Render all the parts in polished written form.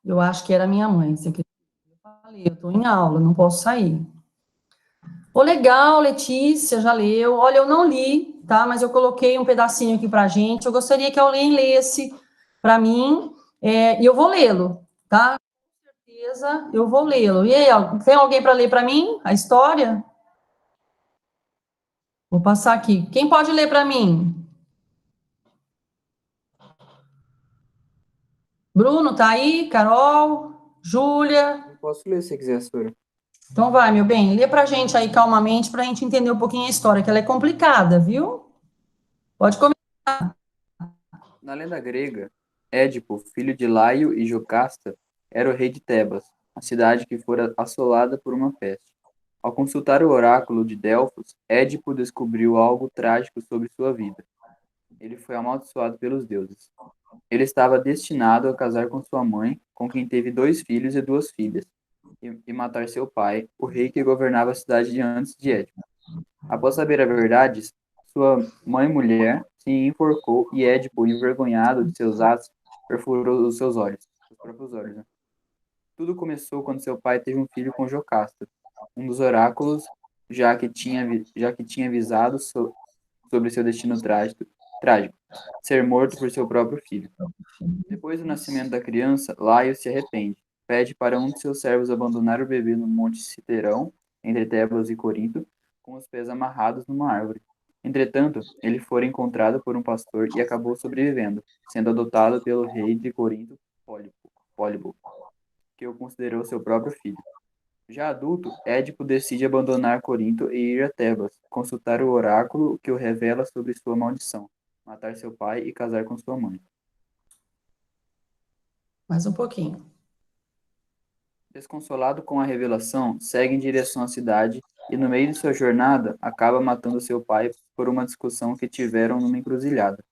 Eu acho que era minha mãe. Você acredita? Eu falei, eu estou em aula, não posso sair. Ô, legal, Letícia, já leu. Olha, eu não li, tá? Mas eu coloquei um pedacinho aqui pra gente. Eu gostaria que alguém lesse para mim, e eu vou lê-lo, tá? Com certeza, eu vou lê-lo. E aí, tem alguém para ler para mim a história? Vou passar aqui. Quem pode ler para mim? Bruno, tá aí? Carol? Júlia? Eu posso ler se você quiser, Sora. Então vai, meu bem, lê pra gente aí calmamente pra gente entender um pouquinho a história, que ela é complicada, viu? Pode começar. Na lenda grega, Édipo, filho de Laio e Jocasta, era o rei de Tebas, a cidade que fora assolada por uma peste. Ao consultar o oráculo de Delfos, Édipo descobriu algo trágico sobre sua vida. Ele foi amaldiçoado pelos deuses. Ele estava destinado a casar com sua mãe, com quem teve 2 filhos e 2 filhas, e matar seu pai, o rei que governava a cidade de antes de Édipo. Após saber a verdade, sua mãe-mulher se enforcou e Édipo, envergonhado de seus atos, perfurou os seus olhos, os próprios olhos, né? Tudo começou quando seu pai teve um filho com Jocasta, um dos oráculos, já que tinha avisado sobre seu destino trágico, ser morto por seu próprio filho. Depois do nascimento da criança, Laio se arrepende, pede para um de seus servos abandonar o bebê no monte Citerão, entre Tebas e Corinto, com os pés amarrados numa árvore. Entretanto, ele foi encontrado por um pastor e acabou sobrevivendo, sendo adotado pelo rei de Corinto, Pólibo, que o considerou seu próprio filho. Já adulto, Édipo decide abandonar Corinto e ir a Tebas, consultar o oráculo que o revela sobre sua maldição, matar seu pai e casar com sua mãe. Mais um pouquinho. Desconsolado com a revelação, segue em direção à cidade e, no meio de sua jornada, acaba matando seu pai por uma discussão que tiveram numa encruzilhada.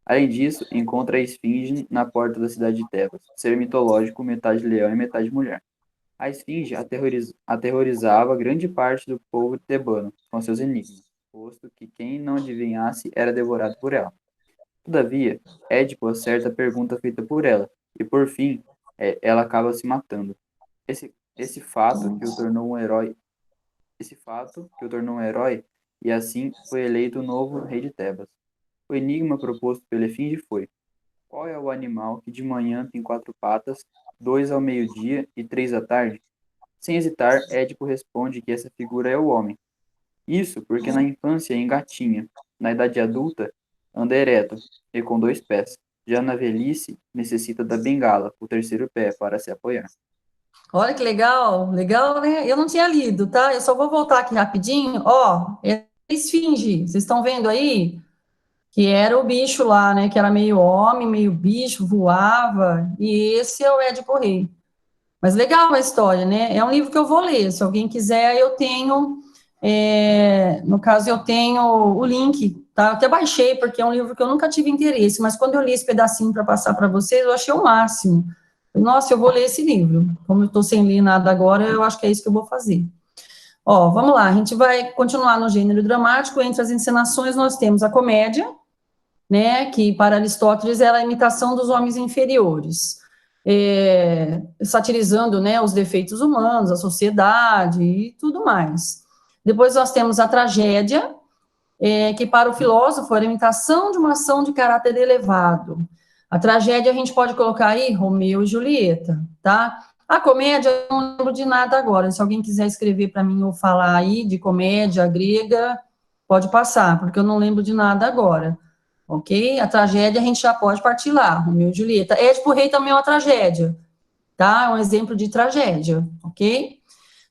Além disso, encontra a Esfinge na porta da cidade de Tebas, ser mitológico, metade leão e metade mulher. A Esfinge aterrorizava grande parte do povo tebano com seus enigmas, posto que quem não adivinhasse era devorado por ela. Todavia, Édipo acerta a pergunta feita por ela, e por fim, ela acaba se matando. Esse fato que o tornou um herói, e assim foi eleito o novo rei de Tebas. O enigma proposto pela Efíngie foi: qual é o animal que de manhã tem 4 patas, 2 ao meio-dia e 3 à tarde? Sem hesitar, Édipo responde que essa figura é o homem. Isso porque na infância engatinha, na idade adulta anda ereto e com 2 pés. Já na velhice necessita da bengala, o terceiro pé, para se apoiar. Olha que legal, legal, né? Eu não tinha lido, tá? Eu só vou voltar aqui rapidinho. Ó, é a esfinge, vocês estão vendo aí? Que era o bicho lá, né? Que era meio homem, meio bicho, voava. E esse é o Édipo Rei. Mas legal a história, né? É um livro que eu vou ler. Se alguém quiser, eu tenho. No caso, eu tenho o link, tá? Eu até baixei, porque é um livro que eu nunca tive interesse, mas quando eu li esse pedacinho para passar para vocês, eu achei o máximo. Nossa, eu vou ler esse livro. Como eu estou sem ler nada agora, eu acho que é isso que eu vou fazer. Ó, vamos lá, a gente vai continuar no gênero dramático. Entre as encenações, nós temos a comédia, né, que para Aristóteles era a imitação dos homens inferiores, satirizando, né, os defeitos humanos, a sociedade e tudo mais. Depois nós temos a tragédia, que para o filósofo era a imitação de uma ação de caráter elevado. A tragédia a gente pode colocar aí Romeu e Julieta, tá? A comédia, eu não lembro de nada agora. Se alguém quiser escrever para mim ou falar aí de comédia grega, pode passar, porque eu não lembro de nada agora. Ok? A tragédia a gente já pode partir lá, Romeu e Julieta. Édipo Rei também é uma tragédia, tá? É um exemplo de tragédia, ok?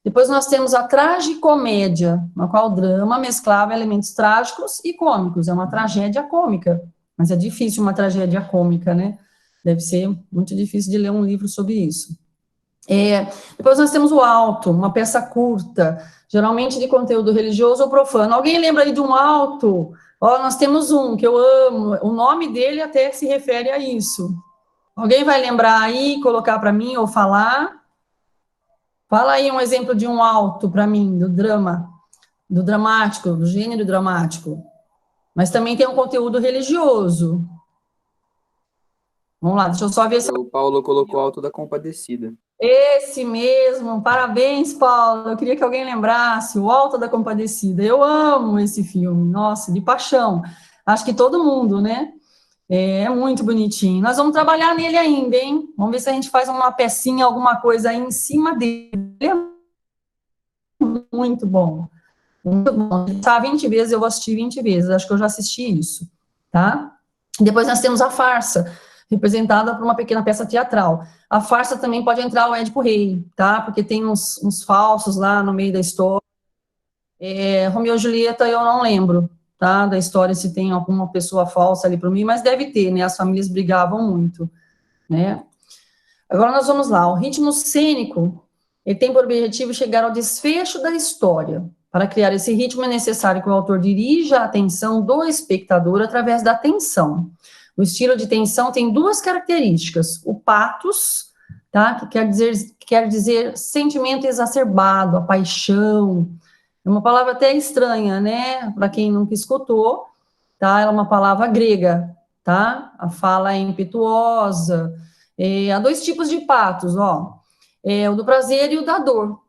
Depois nós temos a tragicomédia, na qual o drama mesclava elementos trágicos e cômicos. É uma tragédia cômica, mas é difícil uma tragédia cômica, né? Deve ser muito difícil de ler um livro sobre isso. Depois nós temos o alto, uma peça curta, geralmente de conteúdo religioso ou profano. Alguém lembra aí de um alto? Ó, nós temos um que eu amo, o nome dele até se refere a isso. Alguém vai lembrar aí, colocar para mim ou falar? Fala aí um exemplo de um alto para mim, do drama, do dramático, do gênero dramático. Mas também tem um conteúdo religioso. Vamos lá, deixa eu só ver se... O Paulo colocou Alto da Compadecida. Esse mesmo, parabéns, Paulo. Eu queria que alguém lembrasse, o Alto da Compadecida. Eu amo esse filme, nossa, de paixão. Acho que todo mundo, né? É muito bonitinho. Nós vamos trabalhar nele ainda, hein? Vamos ver se a gente faz uma pecinha, alguma coisa aí em cima dele. Ele é muito bom. Muito bom. Tá 20 vezes, eu vou assistir 20 vezes. Acho que eu já assisti isso, tá? Depois nós temos a farsa, representada por uma pequena peça teatral. A farsa também pode entrar o Édipo Rei, tá? Porque tem uns falsos lá no meio da história. Romeu e Julieta eu não lembro, tá? Da história se tem alguma pessoa falsa ali para mim, mas deve ter, né? As famílias brigavam muito, né? Agora nós vamos lá. O ritmo cênico, ele tem por objetivo chegar ao desfecho da história. Para criar esse ritmo é necessário que o autor dirija a atenção do espectador através da tensão. O estilo de tensão tem duas características: o pathos, tá? Que quer dizer sentimento exacerbado, a paixão. É uma palavra até estranha, né? Para quem nunca escutou, tá? É uma palavra grega, tá? A fala é impetuosa. Há dois tipos de patos, ó. O do prazer e o da dor,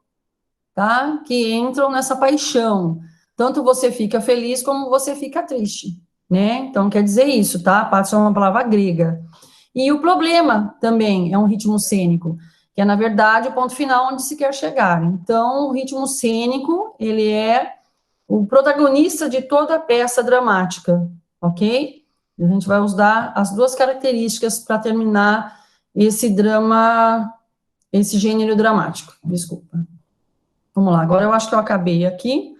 tá? Que entram nessa paixão. Tanto você fica feliz como você fica triste, né? Então quer dizer isso, tá? Patos é uma palavra grega. E o problema também é um ritmo cênico, que é, na verdade, o ponto final onde se quer chegar. Então, o ritmo cênico, ele é o protagonista de toda a peça dramática, ok? A gente vai usar as duas características para terminar esse drama, esse gênero dramático. Desculpa. Vamos lá, agora eu acho que eu acabei aqui.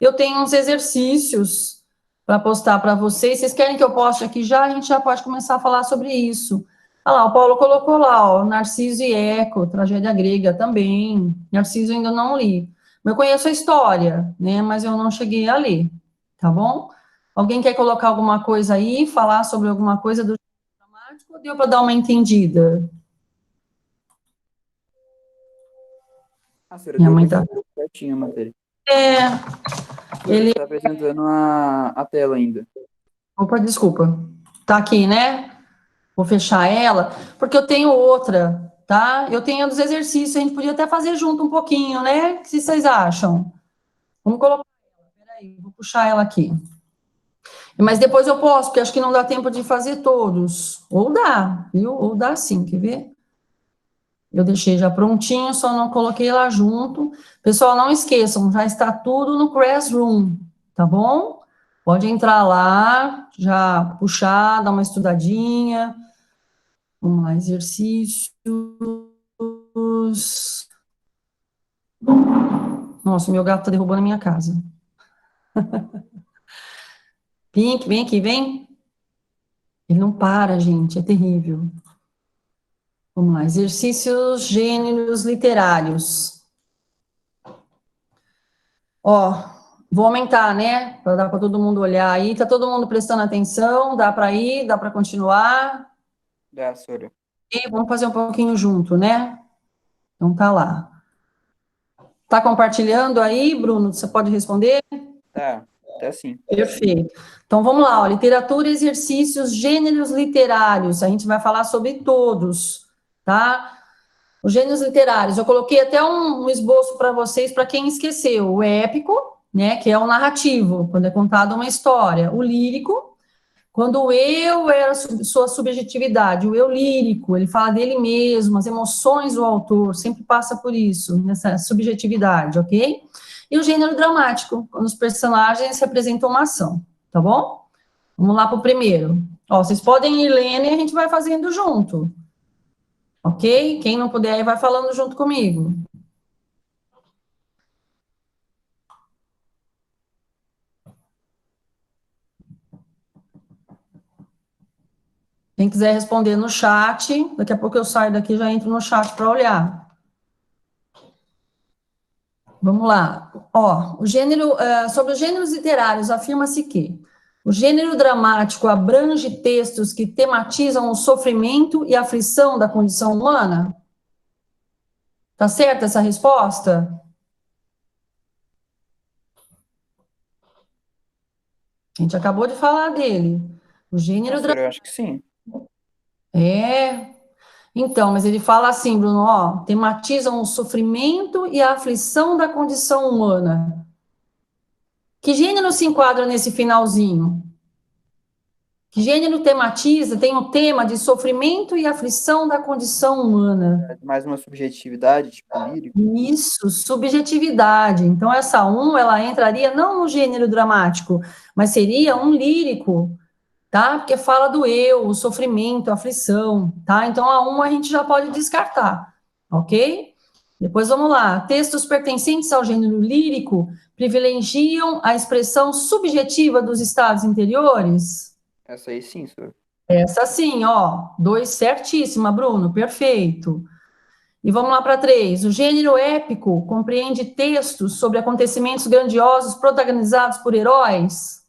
Eu tenho uns exercícios para postar para vocês. Vocês querem que eu poste aqui já? A gente já pode começar a falar sobre isso. Olha lá, o Paulo colocou lá, ó, Narciso e Eco, tragédia grega também. Narciso eu ainda não li. Eu conheço a história, né? Mas eu não cheguei a ler, tá bom? Alguém quer colocar alguma coisa aí, falar sobre alguma coisa do dramático? Ou deu para dar uma entendida? Ah, senhora, Minha deu mãe para tá. entender certinho a matéria. É, Senhora, ele. está apresentando a tela ainda. Opa, desculpa. Tá aqui, né? Vou fechar ela, porque eu tenho outra, tá? Eu tenho a dos exercícios, a gente podia até fazer junto um pouquinho, né? O que vocês acham? Vamos colocar ela, peraí, vou puxar ela aqui. Mas depois eu posso, porque acho que não dá tempo de fazer todos. Ou dá, viu? Ou dá sim, quer ver? Eu deixei já prontinho, só não coloquei lá junto. Pessoal, não esqueçam, já está tudo no Classroom, tá bom? Pode entrar lá, já puxar, dar uma estudadinha. Vamos lá, exercícios. Nossa, meu gato tá derrubando a minha casa. Pink, vem aqui, vem. Ele não para, gente, é terrível. Vamos lá, exercícios gêneros literários. Ó, vou aumentar, né? Para dar para todo mundo olhar aí. Tá todo mundo prestando atenção? Dá para ir? Dá para continuar? Dá, senhora. E vamos fazer um pouquinho junto, né? Então tá lá. Tá compartilhando aí, Bruno? Você pode responder? Tá sim. Perfeito. Então vamos lá, ó, literatura, exercícios, gêneros literários. A gente vai falar sobre todos, tá? Os gêneros literários. Eu coloquei até um esboço para vocês, para quem esqueceu. O épico, né, que é o narrativo, quando é contada uma história. O lírico, quando o eu era sua subjetividade. O eu lírico, ele fala dele mesmo, as emoções do autor, sempre passa por isso, nessa subjetividade, ok? E o gênero dramático, quando os personagens representam uma ação, tá bom? Vamos lá para o primeiro. Ó, vocês podem ir lendo e a gente vai fazendo junto, ok? Quem não puder aí vai falando junto comigo. Quem quiser responder no chat, daqui a pouco eu saio daqui e já entro no chat para olhar. Vamos lá. Ó, sobre os gêneros literários, afirma-se que o gênero dramático abrange textos que tematizam o sofrimento e a aflição da condição humana? Tá certa essa resposta? A gente acabou de falar dele. O Ah, gênero senhora, eu acho que sim. É, então, mas ele fala assim, Bruno, ó, tematizam o sofrimento e a aflição da condição humana. Que gênero se enquadra nesse finalzinho? Que gênero tematiza, tem o tema de sofrimento e aflição da condição humana. É mais uma subjetividade, tipo lírico. Isso, subjetividade. Então, essa ela entraria não no gênero dramático, mas seria um lírico, tá? Porque fala do eu, o sofrimento, a aflição, tá? Então, a a gente já pode descartar, ok? Depois vamos lá. Textos pertencentes ao gênero lírico privilegiam a expressão subjetiva dos estados interiores? Essa aí sim, senhor. Essa sim, ó. Dois certíssima, Bruno, perfeito. E vamos lá para três. O gênero épico compreende textos sobre acontecimentos grandiosos protagonizados por heróis?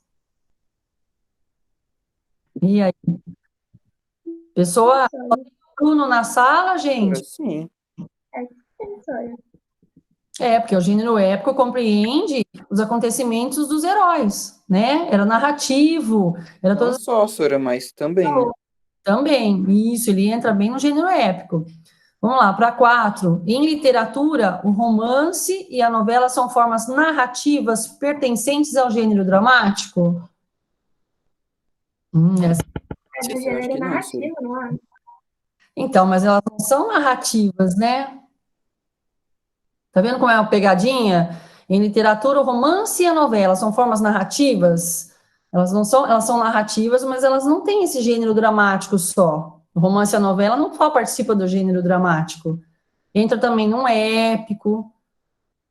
E aí, pessoa, Bruno na sala, Senhora, gente? sim. É, porque o gênero épico compreende os acontecimentos dos heróis, né? Era narrativo, era Não todo só, senhora, mas também, né? também. Isso, ele entra bem no gênero épico. Vamos lá, para quatro. Em literatura, o romance e a novela são formas narrativas pertencentes ao gênero dramático? Essa. É do Essa eu acho gênero que não, senhora. narrativo, não é? Então, mas elas não são narrativas, né? Tá vendo como é uma pegadinha? Em literatura, o romance e a novela são formas narrativas. Elas não são, elas são narrativas, mas elas não têm esse gênero dramático só. O romance e a novela não só participam do gênero dramático. Entra também num épico,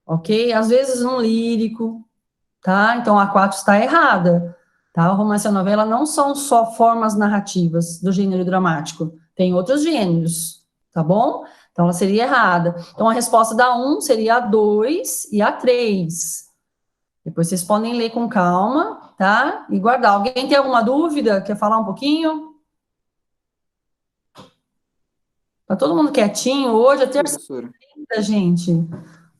ok? Às vezes num lírico, tá? Então a 4 está errada, tá? O romance e a novela não são só formas narrativas do gênero dramático, tem outros gêneros, tá bom? Então ela seria errada. Então a resposta da um seria a 2 e a 3. Depois vocês podem ler com calma, tá? E guardar. Alguém tem alguma dúvida? Quer falar um pouquinho? Tá todo mundo quietinho hoje, é Tudo, terça-feira, senhora. gente.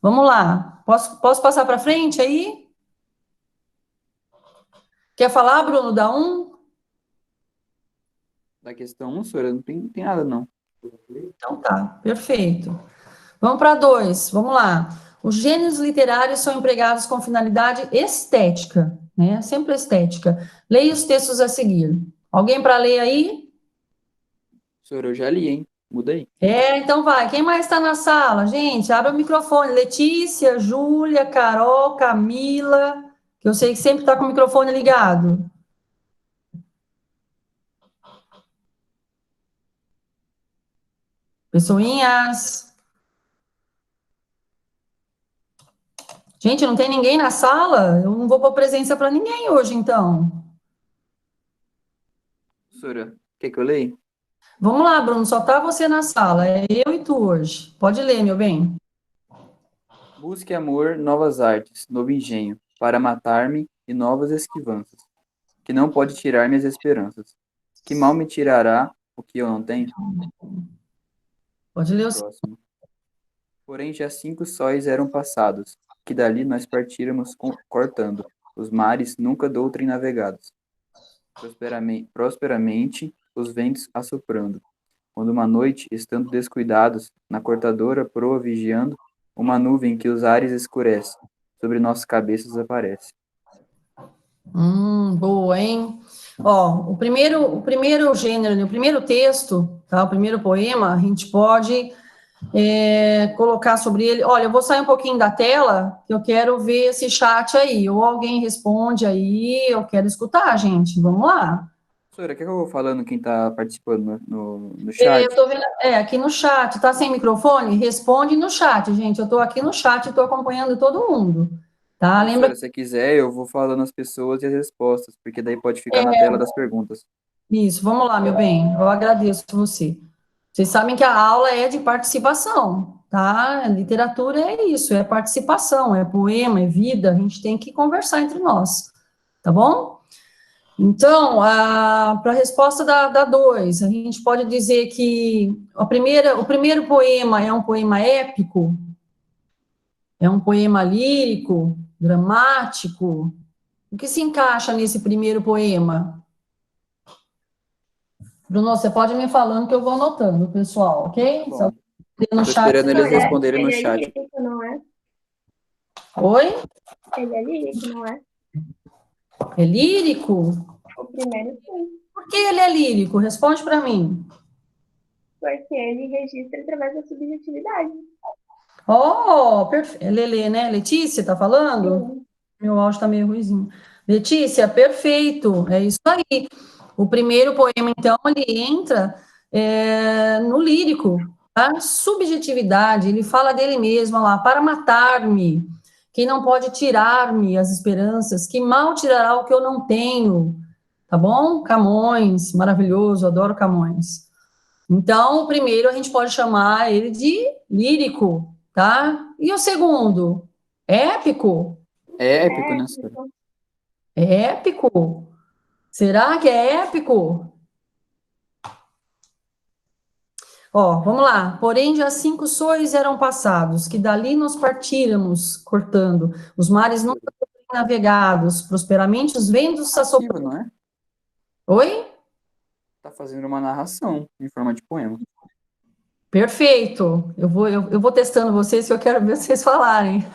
Vamos lá. Posso passar para frente aí? Quer falar, Bruno, da um? Da questão 1, senhora, não tem nada, não. Então tá, perfeito. Vamos para dois, vamos lá. Os gêneros literários são empregados com finalidade estética, né? Sempre estética. Leia os textos a seguir. Alguém para ler aí? Senhora, eu já li, hein? Muda aí. É, então vai. Quem mais está na sala? Gente, abre o microfone. Letícia, Júlia, Carol, Camila, que eu sei que sempre está com o microfone ligado. Pessoinhas. Gente, não tem ninguém na sala? Eu não vou pôr presença para ninguém hoje, então. Senhora, quer que eu leia? Vamos lá, Bruno, só tá você na sala, é eu e tu hoje. Pode ler, meu bem. Busque amor, novas artes, novo engenho, para matar-me e novas esquivanças, que não pode tirar minhas esperanças. Que mal me tirará o que eu não tenho? Pode ler o Próximo. Porém, já 5 sóis eram passados, que dali nós partíramos cortando, os mares nunca doutrem navegados, prosperamente os ventos assoprando. Quando uma noite, estando descuidados, na cortadora proa vigiando, uma nuvem que os ares escurece, sobre nossas cabeças aparece. Boa, hein? Ó, o primeiro gênero, né, o primeiro texto, tá? O primeiro poema, a gente pode colocar sobre ele. Olha, eu vou sair um pouquinho da tela, que eu quero ver esse chat aí. Ou alguém responde aí, eu quero escutar, gente. Vamos lá. Professora, quer que eu vou falando quem está participando no Eu chat? tô vendo, aqui no chat, tá sem microfone? Responde no chat, gente. Eu tô aqui no chat e tô acompanhando todo mundo, tá? Lembra. Professora, se quiser, eu vou falando as pessoas e as respostas, porque daí pode ficar na tela das perguntas. Isso, vamos lá, meu bem. Eu agradeço você. Vocês sabem que a aula é de participação, tá? Literatura é isso, é participação, é poema, é vida. A gente tem que conversar entre nós, tá bom? Então, para a resposta da 2, a gente pode dizer que o primeiro poema é um poema épico, é um poema lírico, dramático. O que se encaixa nesse primeiro poema? Bruno, você pode me falando que eu vou anotando, pessoal, ok? Bom, Só no tô chat. esperando eles responderem no Ele é chat. lírico, não é? Oi? Ele é lírico, não é? É lírico? O primeiro sim, Por que ele é lírico? Responde para mim. porque ele registra através da subjetividade. Oh, perfeito. Lelê, né? Letícia, tá falando? Sim. Meu áudio tá meio ruizinho. Letícia, perfeito. É isso aí. O primeiro poema, então, ele entra no lírico, tá? Subjetividade, ele fala dele mesmo, olha lá, para matar-me, quem não pode tirar-me as esperanças, que mal tirará o que eu não tenho, tá bom? Camões, maravilhoso, adoro Camões. Então, o primeiro a gente pode chamar ele de lírico, tá? E o segundo? Épico? É épico, É, né, senhora? Épico? Será que é épico? Ó, vamos lá. Porém, já 5 sóis eram passados, que dali nos partíramos, cortando, os mares nunca foram navegados, prosperamente os ventos se Narrativa, assopraram. não é? Oi? Tá fazendo uma narração em forma de poema. Perfeito. Eu vou testando vocês, que eu quero ver vocês falarem.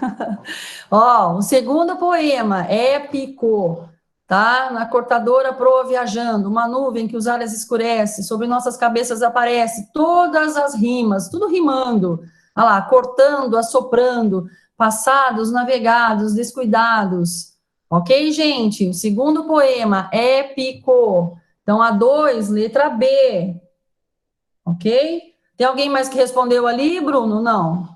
Ó, o segundo poema, épico, tá? Na cortadora proa viajando, uma nuvem que os ares escurece, sobre nossas cabeças aparece, todas as rimas, tudo rimando. Olha lá, cortando, assoprando, passados, navegados, descuidados. Ok, gente? O segundo poema, épico. Então, a 2, letra B. Ok? Tem alguém mais que respondeu ali, Bruno? Não.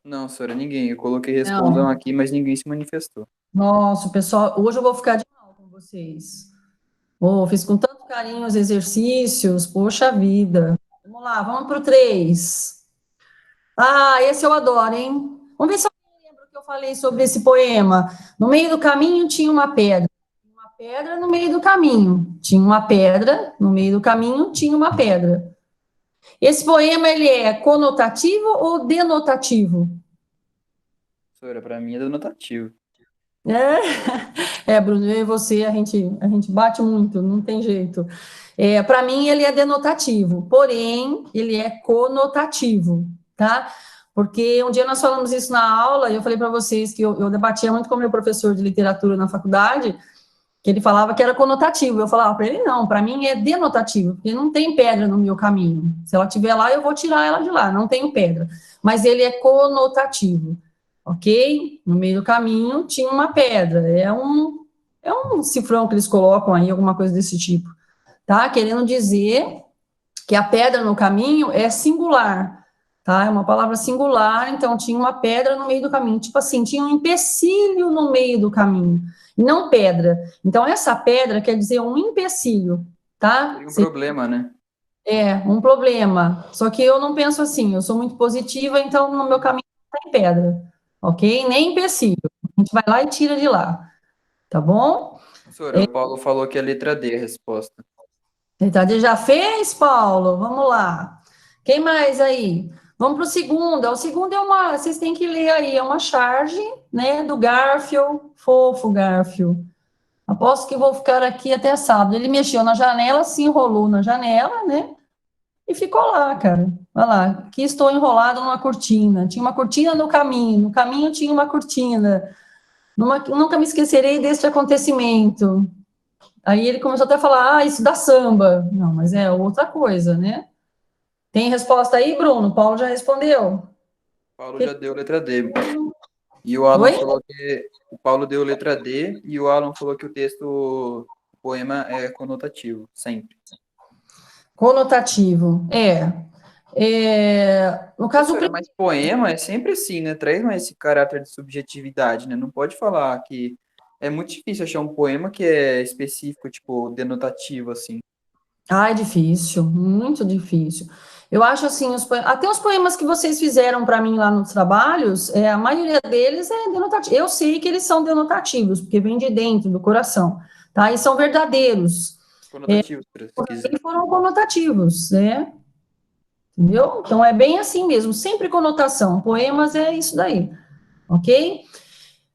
Não, senhora, ninguém. Eu coloquei respondam Não. aqui, mas ninguém se manifestou. Nossa, pessoal, hoje eu vou ficar de mal com vocês. Oh, fiz com tanto carinho os exercícios, poxa vida. Vamos lá, vamos para o 3. Ah, esse eu adoro, hein? Vamos ver se eu lembro o que eu falei sobre esse poema. No meio do caminho tinha uma pedra. Uma pedra no meio do caminho. Tinha uma pedra, no meio do caminho tinha uma pedra. Esse poema, ele é conotativo ou denotativo? Senhora, pra mim é denotativo. Bruno, eu e você, a gente bate muito, não tem jeito. Para mim, ele é denotativo, porém, ele é conotativo, tá? Porque um dia nós falamos isso na aula, e eu falei para vocês que eu debatia muito com o meu professor de literatura na faculdade, que ele falava que era conotativo. Eu falava para ele, não, para mim é denotativo, porque não tem pedra no meu caminho. Se ela estiver lá, eu vou tirar ela de lá, não tenho pedra. Mas ele é conotativo, ok? No meio do caminho tinha uma pedra. É um cifrão que eles colocam aí, alguma coisa desse tipo, tá? Querendo dizer que a pedra no caminho é singular, tá? É uma palavra singular, então tinha uma pedra no meio do caminho, tipo assim, tinha um empecilho no meio do caminho, e não pedra. Então, essa pedra quer dizer um empecilho, tá? Seria um problema, né? Um problema. Só que eu não penso assim, eu sou muito positiva, então no meu caminho não tem pedra, ok? Nem empecilho. A gente vai lá e tira de lá, tá bom? Senhora, o Paulo falou que é a letra D a resposta. Verdade, já fez, Paulo? Vamos lá. Quem mais aí? Vamos para o segundo. O segundo vocês têm que ler aí, é uma charge, né, do Garfield, fofo Garfield. Aposto que vou ficar aqui até sábado. Ele mexeu na janela, se enrolou na janela, né, e ficou lá, cara. Olha lá, aqui estou enrolado numa cortina. Tinha uma cortina no caminho tinha uma cortina. Nunca me esquecerei deste acontecimento. Aí ele começou até a falar, isso dá samba. Não, mas é outra coisa, né? Tem resposta aí, Bruno? Paulo já respondeu. Paulo já deu letra D. E o Alan Oi? falou que o Paulo deu letra D e o Alan falou que o texto, o poema é conotativo, sempre. Conotativo. No caso, Professora, mas poema é sempre assim, né? Traz mais esse caráter de subjetividade, né? Não pode falar que é muito difícil achar um poema que é específico, tipo, denotativo, assim. é difícil, muito difícil. Eu acho assim, até os poemas que vocês fizeram para mim lá nos trabalhos, a maioria deles é denotativo. Eu sei que eles são denotativos, porque vem de dentro do coração, tá? E são verdadeiros. Conotativo, se quiser. Eles foram conotativos, né? Entendeu? Então é bem assim mesmo, sempre conotação. Poemas é isso daí, ok?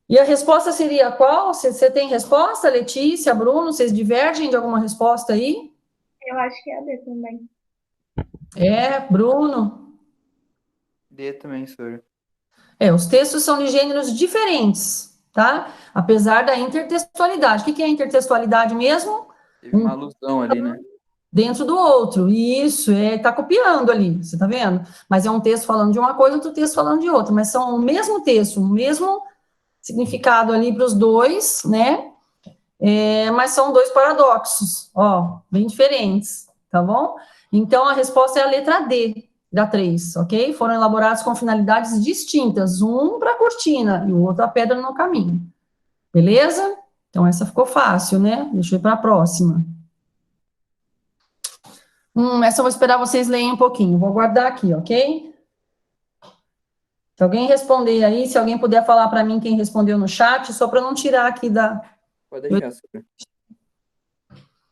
E a resposta seria qual? Você tem resposta, Letícia, Bruno? Vocês divergem de alguma resposta aí? Eu acho que é a D também. É, Bruno. D também, senhora. Os textos são de gêneros diferentes, tá? Apesar da intertextualidade. O que é intertextualidade mesmo? Teve uma alusão ali, né? Dentro do outro. Isso, tá copiando ali, você tá vendo? Mas é um texto falando de uma coisa, outro texto falando de outra, mas são o mesmo texto, o mesmo significado ali para os dois, né? Mas são dois paradoxos, ó, bem diferentes, tá bom? Então, a resposta é a letra D, da 3, ok? Foram elaborados com finalidades distintas, um para a cortina e o outro a pedra no caminho, beleza? Então, essa ficou fácil, né? Deixa eu ir para a próxima. Essa eu vou esperar vocês lerem um pouquinho, vou guardar aqui, ok? Se alguém responder aí, se alguém puder falar para mim quem respondeu no chat, só para não tirar aqui da... Pode deixar, senhora.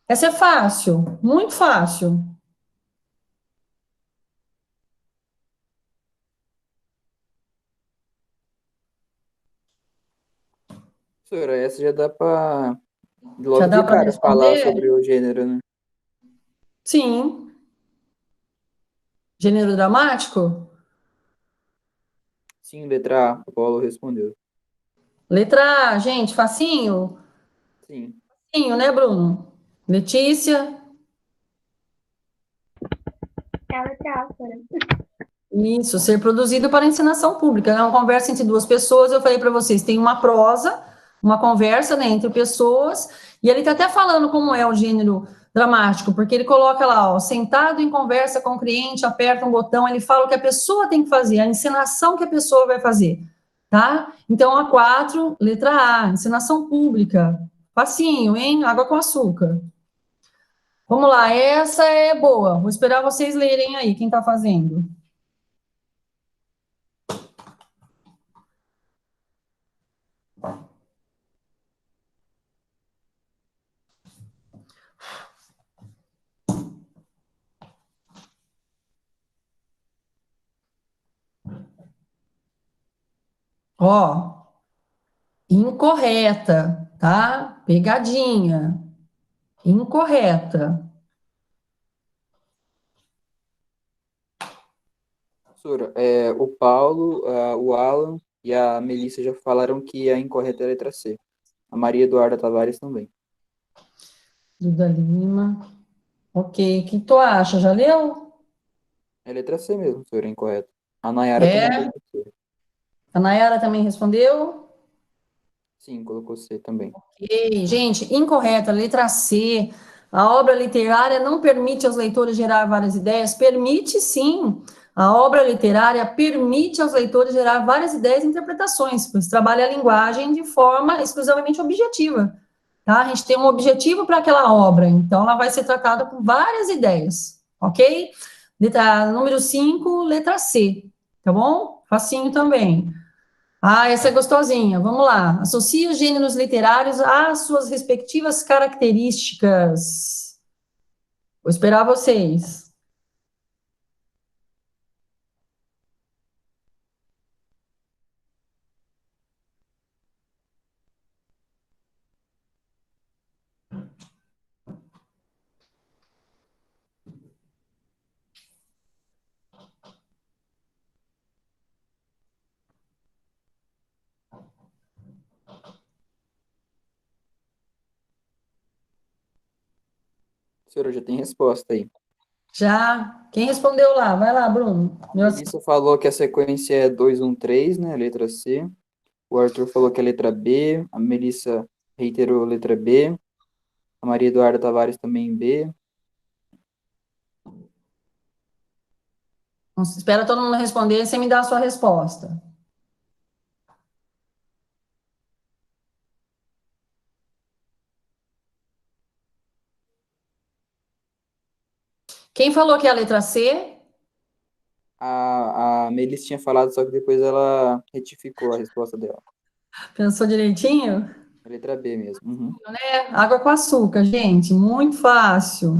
Essa é fácil, muito fácil. Senhora, essa já dá pra Já logo dá de para cara falar responder? sobre o gênero, né? Sim. Gênero dramático? Sim, letra A, o Paulo respondeu. Letra A, gente, facinho? Sim. Facinho, né, Bruno? Letícia? É a letra A, Sora. Isso, ser produzido para ensinação pública. É uma conversa entre duas pessoas. Eu falei para vocês, tem uma prosa, uma conversa, né, entre pessoas, e ele está até falando como é o gênero dramático, porque ele coloca lá, ó, sentado em conversa com o cliente, aperta um botão, ele fala o que a pessoa tem que fazer, a encenação que a pessoa vai fazer, tá? Então, a 4, letra A, encenação pública. Facinho, hein? Água com açúcar. Vamos lá, essa é boa. Vou esperar vocês lerem aí, quem está fazendo. Ó, incorreta, tá? Pegadinha. Incorreta. Senhora, o Paulo, o Alan e a Melissa já falaram que a incorreta é a letra C. A Maria Eduarda Tavares também. Duda Lima. Ok, o que tu acha? Já leu? É a letra C mesmo, senhora, é incorreta. A Nayara também É. colocou C. A Nayara também respondeu? Sim, colocou C também. Ok, gente, incorreta, letra C. A obra literária não permite aos leitores gerar várias ideias? Permite sim. A obra literária permite aos leitores gerar várias ideias e interpretações, pois trabalha a linguagem de forma exclusivamente objetiva. Tá? A gente tem um objetivo para aquela obra, então ela vai ser tratada com várias ideias, ok? Número 5, letra C, tá bom? Facinho também. Essa é gostosinha, vamos lá. Associe os gêneros literários às suas respectivas características. Vou esperar vocês. Senhora, já tem resposta aí. Já? Quem respondeu lá? Vai lá, Bruno. A Melissa falou que a sequência é 2, 1, 3, né? Letra C. O Arthur falou que é letra B. A Melissa reiterou letra B. A Maria Eduarda Tavares também B. Espera todo mundo responder, você me dá a sua resposta. Quem falou que é a letra C? A Melissa tinha falado, só que depois ela retificou a resposta dela. Pensou direitinho? A letra B mesmo. Uhum. Água com açúcar, gente, muito fácil.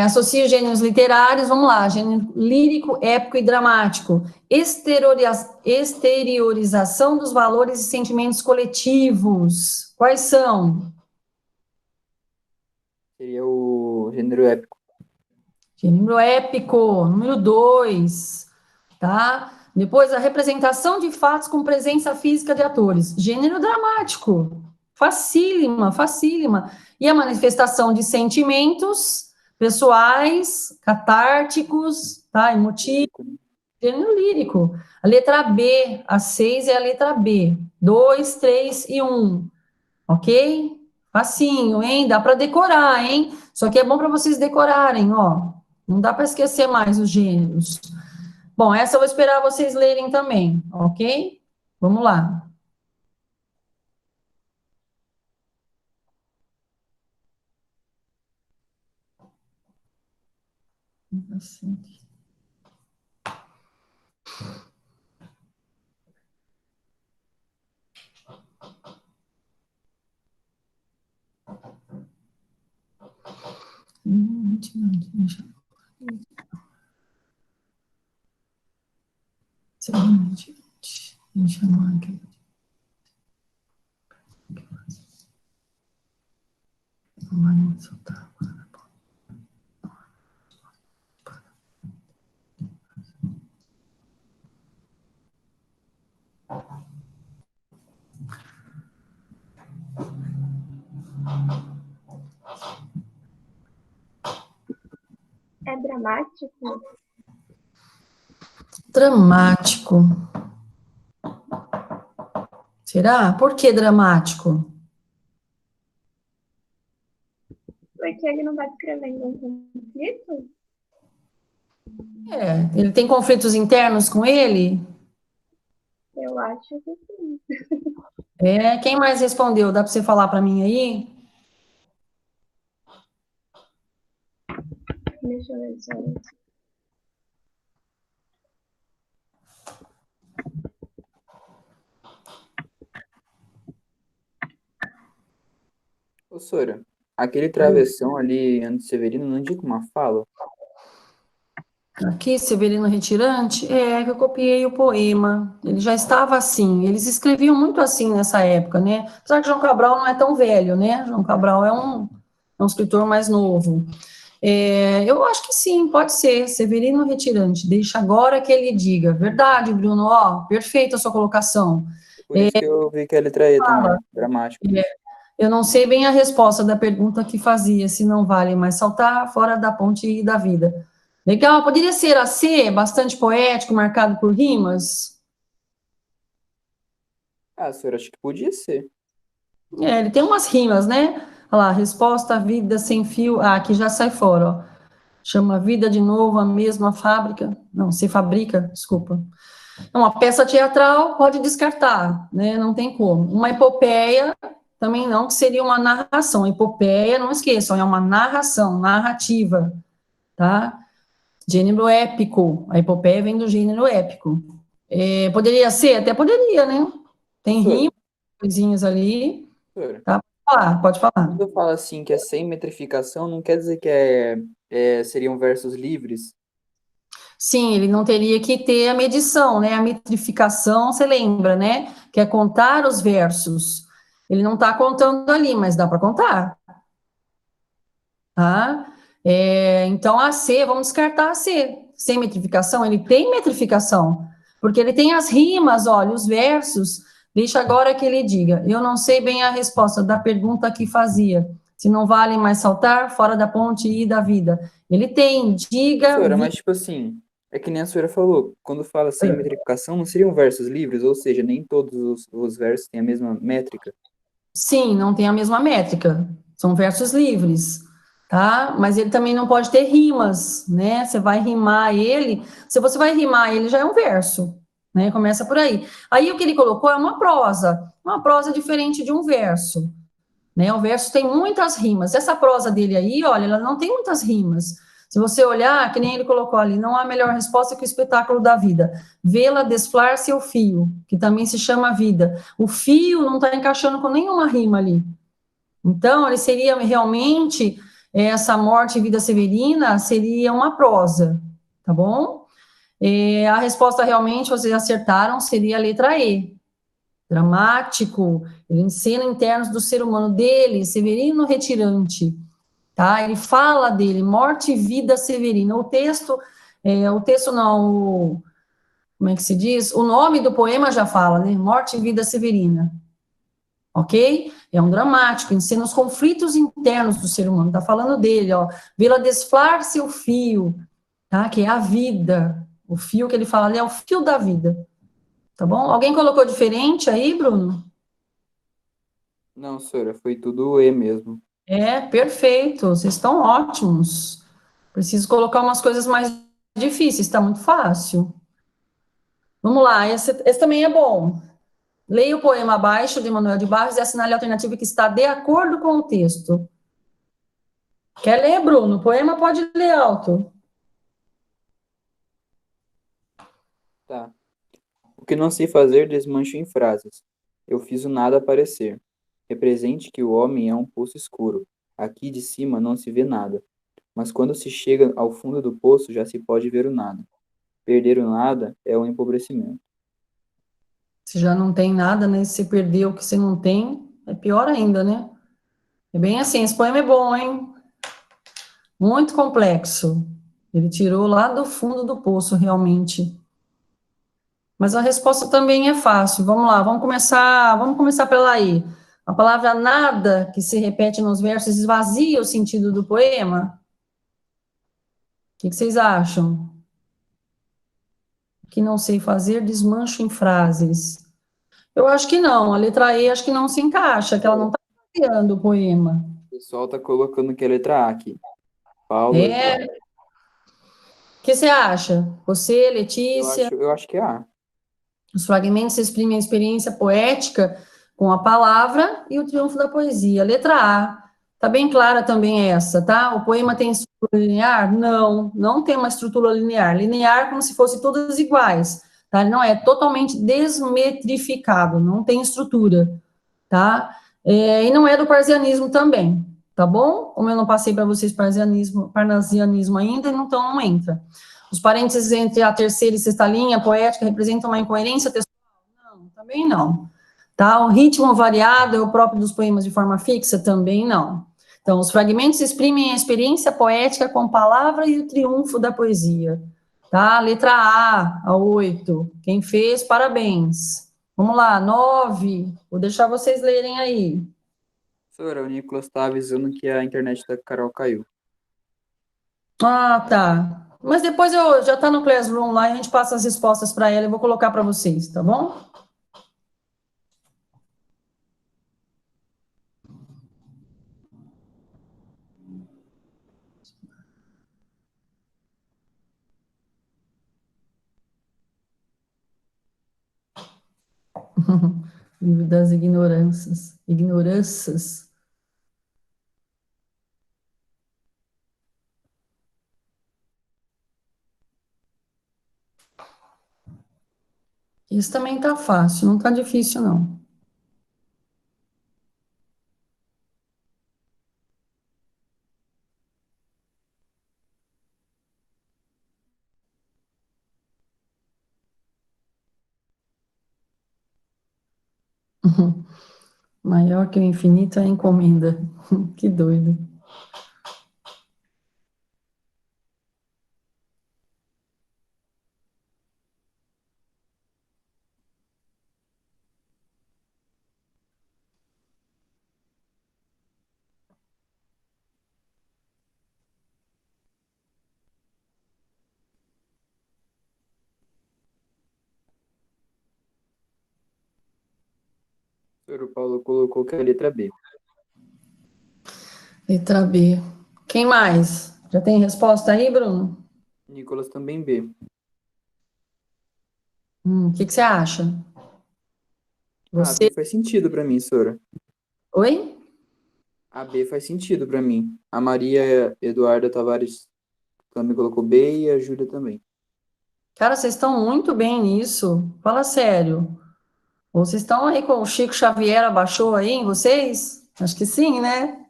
Associa os gêneros literários, vamos lá, gênero lírico, épico e dramático. Exteriorização dos valores e sentimentos coletivos. Quais são? Seria o gênero épico. Gênero épico, número 2, tá? Depois, a representação de fatos com presença física de atores. Gênero dramático, facílima, facílima. E a manifestação de sentimentos pessoais, catárticos, tá? Emotivos. Gênero lírico. A letra B, a 6 é a letra B. 2, 3 e 1. Ok? Facinho, hein? Dá para decorar, hein? Só que é bom para vocês decorarem, ó. Não dá para esquecer mais os gêneros. Bom, essa eu vou esperar vocês lerem também, ok? Vamos lá. É dramático? Dramático. Será? Por que dramático? Porque ele não vai descrevendo um conflito? Ele tem conflitos internos com ele? Eu acho que sim. Quem mais respondeu? Dá para você falar para mim aí? Deixa eu ver só. Ô, Sora, aquele travessão ali, Ano Severino, não indica uma fala? Aqui, Severino Retirante, que eu copiei o poema. Ele já estava assim, eles escreviam muito assim nessa época, né? Apesar que João Cabral não é tão velho, né? João Cabral é um escritor mais novo. Eu acho que sim, pode ser. Severino Retirante, deixa agora que ele diga. Verdade, Bruno, ó, perfeita a sua colocação. Por isso que eu vi que é a letra E também, dramático. Eu não sei bem a resposta da pergunta que fazia, se não vale mais saltar fora da ponte da vida. Legal, poderia ser a C, bastante poético, marcado por rimas? Ah, Sora, acho que podia ser. Ele tem umas rimas, né? Olha lá, resposta à vida sem fio. Ah, aqui já sai fora, ó. Chama vida de novo a mesma fábrica. Não, se fabrica, desculpa. Uma peça teatral pode descartar, né? Não tem como. Uma epopeia também não, que seria uma narração. Epopeia, não esqueçam, é uma narração, narrativa, tá? Gênero épico. A epopeia vem do gênero épico. Poderia ser? Até poderia, né? Tem Sora, rimas, coisinhas ali. Sora, Tá? Pode falar. quando eu falo assim que é sem metrificação, não quer dizer que seriam versos livres? Sim, ele não teria que ter a medição, né? A metrificação, você lembra, né? Que é contar os versos. Ele não está contando ali, mas dá para contar, tá? Então, a C, vamos descartar a C. Sem metrificação, ele tem metrificação, porque ele tem as rimas, olha, os versos. Deixa agora que ele diga. Eu não sei bem a resposta da pergunta que fazia. Se não vale mais saltar fora da ponte e da vida. Ele tem, diga. Sora, mas tipo assim, é que nem a Sora falou, quando fala sem metrificação, não seriam versos livres, ou seja, nem todos os versos têm a mesma métrica. Sim, não tem a mesma métrica. São versos livres, tá? Mas ele também não pode ter rimas, né? Você vai rimar ele. Se você vai rimar ele, já é um verso, né? Começa por aí. Aí o que ele colocou é uma prosa diferente de um verso, né? O verso tem muitas rimas. Essa prosa dele aí, olha, ela não tem muitas rimas. Se você olhar, que nem ele colocou ali, não há melhor resposta que o espetáculo da vida. Vê-la desflar seu fio, que também se chama vida. O fio não está encaixando com nenhuma rima ali. Então, ele seria realmente, essa morte e vida severina seria uma prosa, tá bom? A resposta realmente, vocês acertaram, seria a letra E. Dramático, ele ensina internos do ser humano dele, Severino Retirante, tá? Ele fala dele, morte e vida Severina. O texto não, como é que se diz? O nome do poema já fala, né? Morte e vida Severina. Ok? É um dramático, ensina os conflitos internos do ser humano. Tá falando dele, ó. Vê-la desflar seu fio, tá? Que é a vida. O fio que ele fala ali é o fio da vida. Tá bom? Alguém colocou diferente aí, Bruno? Não, senhora, foi tudo E mesmo. É, perfeito. Vocês estão ótimos. Preciso colocar umas coisas mais difíceis, tá muito fácil. Vamos lá, esse também é bom. Leia o poema abaixo de Manuel de Barros e assinale a alternativa que está de acordo com o texto. Quer ler, Bruno? O poema pode ler alto. Tá. O que não sei fazer, desmancho em frases. Eu fiz o nada aparecer. Represente que o homem é um poço escuro. Aqui de cima não se vê nada. Mas quando se chega ao fundo do poço, já se pode ver o nada. Perder o nada é um empobrecimento. Se já não tem nada, né? Se perdeu o que você não tem, é pior ainda, né? É bem assim, esse poema é bom, hein? Muito complexo. Ele tirou lá do fundo do poço, realmente. Mas a resposta também é fácil. Vamos lá, vamos começar pela aí. A palavra nada, que se repete nos versos, esvazia o sentido do poema? O que vocês acham? Que não sei fazer, desmancho em frases. Eu acho que não, a letra E acho que não se encaixa, que ela não está criando o poema. O pessoal tá colocando que é a letra A aqui. Paulo, É, o que você acha? Você, eu Letícia? acho, eu acho que é A. Os fragmentos exprimem a experiência poética com a palavra e o triunfo da poesia. Letra A. Tá bem clara também essa, tá? O poema tem estrutura linear? Não, não tem uma estrutura linear. Linear como se fossem todas iguais, tá? Ele não é totalmente desmetrificado, não tem estrutura, tá? E não é do parsianismo também, tá bom? Como eu não passei para vocês parnasianismo ainda, então não entra. Os parênteses entre a terceira e sexta linha poética representam uma incoerência textual? Não, também não. Tá? O ritmo variado é o próprio dos poemas de forma fixa? Também não. Então, os fragmentos exprimem a experiência poética com a palavra e o triunfo da poesia. Tá? Letra A 8. Quem fez, parabéns. Vamos lá, 9. Vou deixar vocês lerem aí. Senhora, o Nicolas tá avisando que a internet da Carol caiu. Ah, tá. Mas depois eu já tá no Classroom lá e a gente passa as respostas para ela e vou colocar para vocês, tá bom? Livro das ignorâncias. Ignorâncias. Isso também tá fácil, não tá difícil, não. Maior que o infinito é a encomenda. Que doido. Senhor, o Paulo colocou que é a letra B. Letra B. Quem mais? Já tem resposta aí, Bruno? Nicolas também B. O que você acha? A Você? B faz sentido pra mim, senhora. Oi? A B faz sentido pra mim. A Maria Eduarda Tavares também colocou B e a Júlia também. Cara, vocês estão muito bem nisso. Fala sério. Ou vocês estão aí com o Chico Xavier abaixou aí em vocês? Acho que sim, né?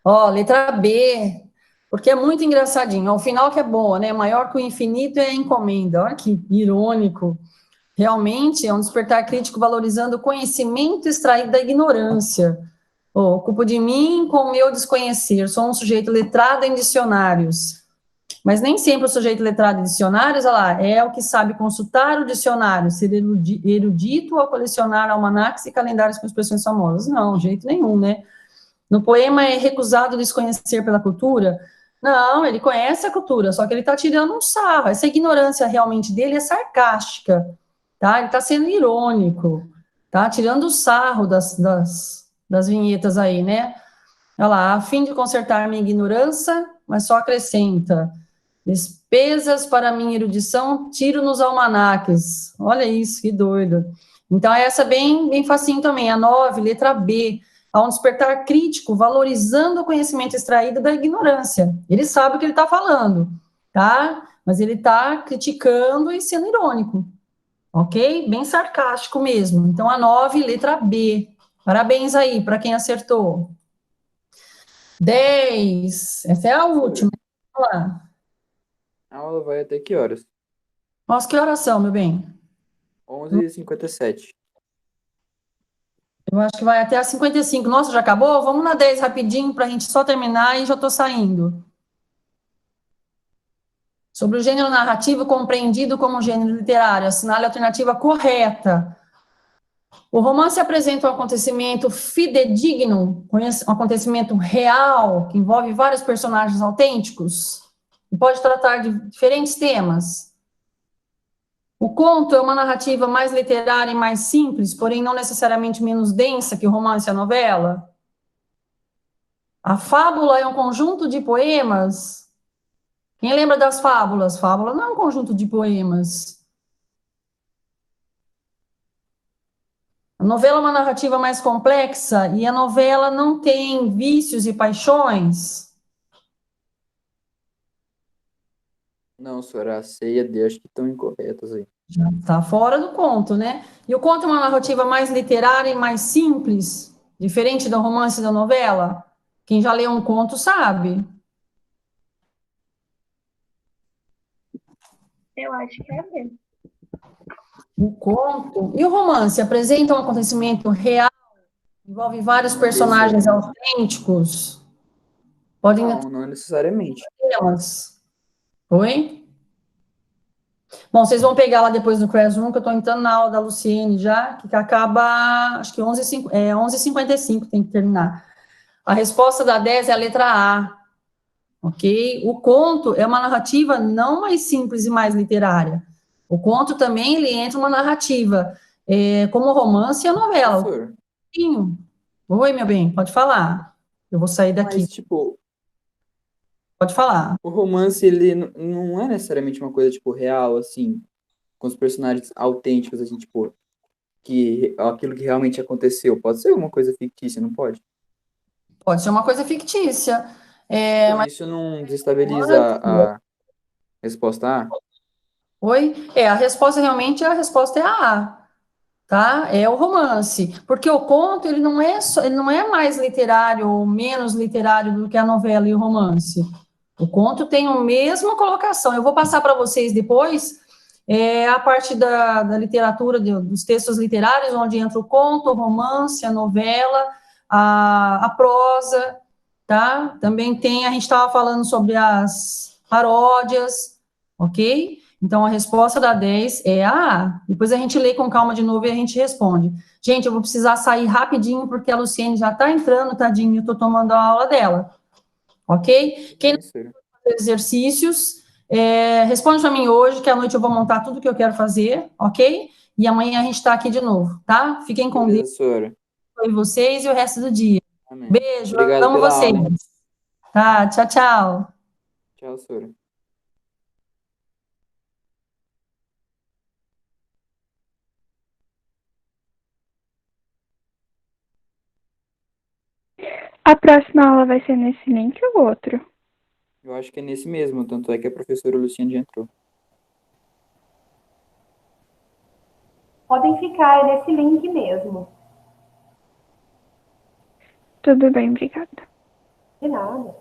Ó, letra B. Porque é muito engraçadinho. Ao final que é boa, né? Maior que o infinito é a encomenda. Olha que irônico. Realmente é um despertar crítico valorizando o conhecimento extraído da ignorância. Oh, culpo de mim com o meu desconhecer. Sou um sujeito letrado em dicionários. Mas nem sempre o sujeito letrado em dicionários, olha lá, é o que sabe consultar o dicionário, ser erudito ao colecionar almanaques e calendários com expressões famosas. Não, de jeito nenhum, né? No poema é recusado desconhecer pela cultura. Não, ele conhece a cultura, só que ele está tirando um sarro. Essa ignorância realmente dele é sarcástica, tá? Ele está sendo irônico, tá? Tirando o sarro das vinhetas aí, né? Olha lá, a fim de consertar minha ignorância, mas só acrescenta. Despesas para minha erudição, tiro nos almanaques. Olha isso, que doido. Então, essa bem facinho também. A 9, letra B. Há um despertar crítico, valorizando o conhecimento extraído da ignorância. Ele sabe o que ele está falando, tá? Mas ele está criticando e sendo irônico, ok? Bem sarcástico mesmo. Então, a 9, letra B. Parabéns aí para quem acertou. 10. Essa é a última. Vamos lá. A aula vai até que horas? Nossa, que oração, meu bem. 11h57. Eu acho que vai até a 55. Nossa, já acabou? Vamos na 10 rapidinho para a gente só terminar e já estou saindo. Sobre o gênero narrativo compreendido como gênero literário, assinale a alternativa correta. O romance apresenta um acontecimento fidedigno, um acontecimento real, que envolve vários personagens autênticos, e pode tratar de diferentes temas. O conto é uma narrativa mais literária e mais simples, porém não necessariamente menos densa que o romance e a novela. A fábula é um conjunto de poemas. Quem lembra das fábulas? Fábula não é um conjunto de poemas. A novela é uma narrativa mais complexa e a novela não tem vícios e paixões. Não, senhora, a C e a D acho que estão incorretas aí. Já está fora do conto, né? E o conto é uma narrativa mais literária e mais simples, diferente do romance e da novela. Quem já leu um conto sabe. Eu acho que é mesmo. O conto e o romance apresentam um acontecimento real, envolve vários personagens autênticos, podem ter Não necessariamente. temas. Oi? Bom, vocês vão pegar lá depois no Classroom, que eu estou entrando na aula da Luciene já, que acaba, acho que 11h55 tem que terminar. A resposta da 10 é a letra A, ok? O conto é uma narrativa não mais simples e mais literária. O conto também, ele entra uma narrativa, como o romance e a novela. Professor, Oi, meu bem, pode falar. Eu vou sair daqui. mas, tipo, Pode falar. o romance, ele não é necessariamente uma coisa, tipo, real, assim, com os personagens autênticos, assim, tipo, que aquilo que realmente aconteceu. Pode ser uma coisa fictícia, não pode? Pode ser uma coisa fictícia. Então, Mas isso não desestabiliza a resposta A? oi? A resposta realmente, a resposta é a A, tá? É o romance. Porque o conto, ele não é mais literário ou menos literário do que a novela e o romance. O conto tem a mesma colocação. Eu vou passar para vocês depois a parte da literatura, dos textos literários, onde entra o conto, o romance, a novela, a prosa, tá? Também tem, a gente estava falando sobre as paródias, ok? Então, a resposta da 10 é a A. Depois a gente lê com calma de novo e a gente responde. Gente, eu vou precisar sair rapidinho, porque a Luciene já está entrando, tadinho, eu estou tomando a aula dela, ok? Quem Bem, senhor. exercícios. Responde para mim hoje, que à noite eu vou montar tudo que eu quero fazer, ok? E amanhã a gente está aqui de novo, tá? Fiquem com Deus, Beleza, senhora. e vocês e o resto do dia. Amém. Beijo, Obrigado amo pela vocês. aula, hein? Tá, tchau, tchau. Tchau, senhora. A próxima aula vai ser nesse link ou outro? Eu acho que é nesse mesmo, tanto é que a professora Luciane já entrou. Podem ficar nesse link mesmo. Tudo bem, obrigada. De nada.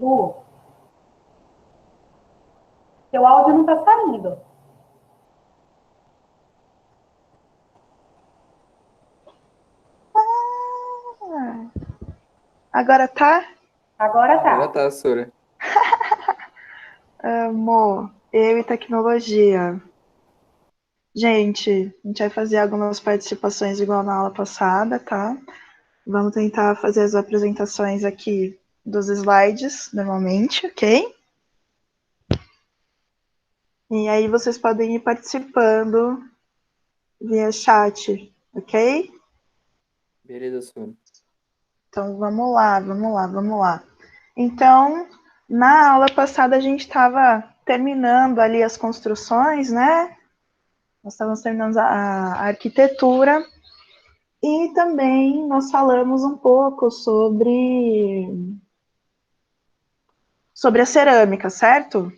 Lu, seu áudio não tá saindo. Agora tá? Agora Agora tá. tá, Sora. Amor, eu e tecnologia. Gente, a gente vai fazer algumas participações igual na aula passada, tá? Vamos tentar fazer as apresentações aqui dos slides, normalmente, ok? E aí vocês podem ir participando via chat, ok? Beleza, Sora. Então vamos lá, vamos lá, vamos lá. Então, na aula passada a gente estava terminando ali as construções, né? Nós estávamos terminando a arquitetura e também nós falamos um pouco sobre a cerâmica, certo?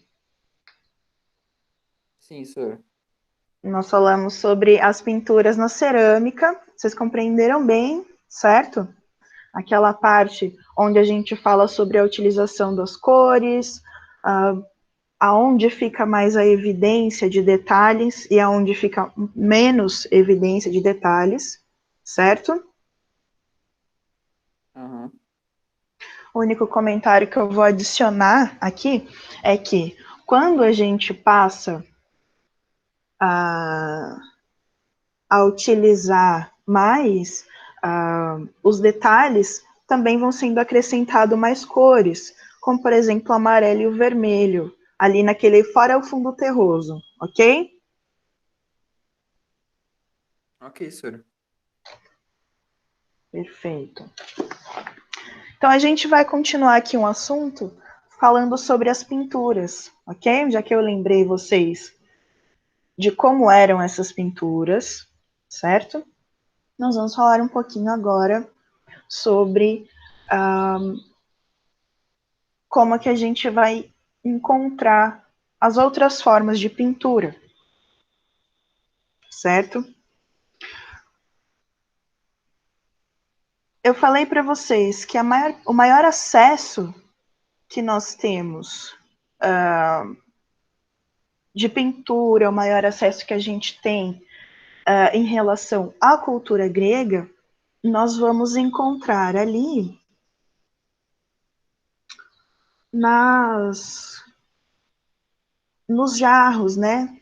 Sim, Sora. Nós falamos sobre as pinturas na cerâmica, vocês compreenderam bem, certo? Aquela parte onde a gente fala sobre a utilização das cores, aonde fica mais a evidência de detalhes e aonde fica menos evidência de detalhes, certo? Aham. O único comentário que eu vou adicionar aqui é que quando a gente passa a utilizar mais os detalhes, também vão sendo acrescentados mais cores, como por exemplo o amarelo e o vermelho, ali naquele fora o fundo terroso, ok? Ok, Sora. Perfeito. Então a gente vai continuar aqui um assunto falando sobre as pinturas, ok? Já que eu lembrei vocês de como eram essas pinturas, certo? Nós vamos falar um pouquinho agora sobre como é que a gente vai encontrar as outras formas de pintura, certo? Eu falei para vocês que o maior acesso que nós temos de pintura, o maior acesso que a gente tem em relação à cultura grega, nós vamos encontrar ali nos jarros, né?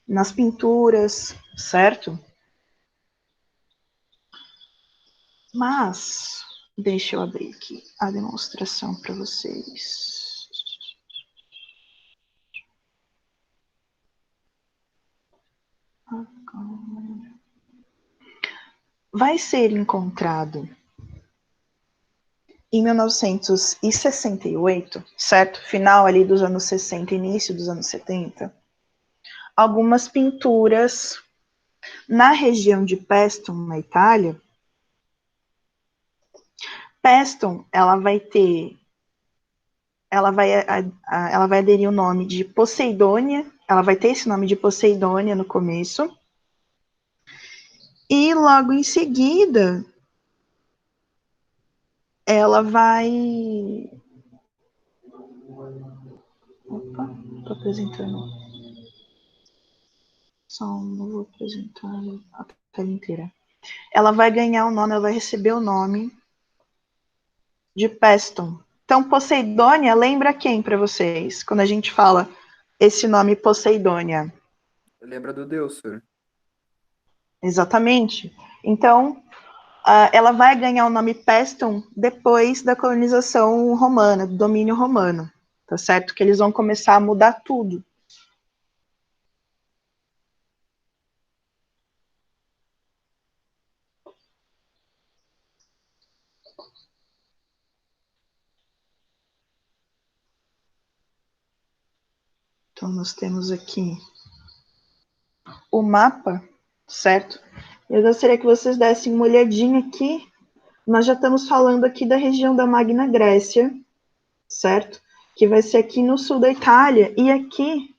Nas pinturas, certo? Mas, deixa eu abrir aqui a demonstração para vocês. Vai ser encontrado em 1968, certo? Final ali dos anos 60, início dos anos 70, algumas pinturas na região de Pestum, na Itália. Pestum, ela vai aderir o nome de Poseidônia, ela vai ter esse nome de Poseidônia no começo, e logo em seguida, ela vai... Opa, estou apresentando. Só não vou apresentar a tela inteira. Ela vai ganhar o nome, ela vai receber o nome de Pestum. Então, Poseidônia lembra quem para vocês? Quando a gente fala esse nome Poseidônia. Lembra do Deus, Sora. Exatamente. Então, ela vai ganhar o nome Pestum depois da colonização romana, do domínio romano. Tá certo? Que eles vão começar a mudar tudo. Então, nós temos aqui o mapa, certo? Eu gostaria que vocês dessem uma olhadinha aqui. Nós já estamos falando aqui da região da Magna Grécia, certo? Que vai ser aqui no sul da Itália. E aqui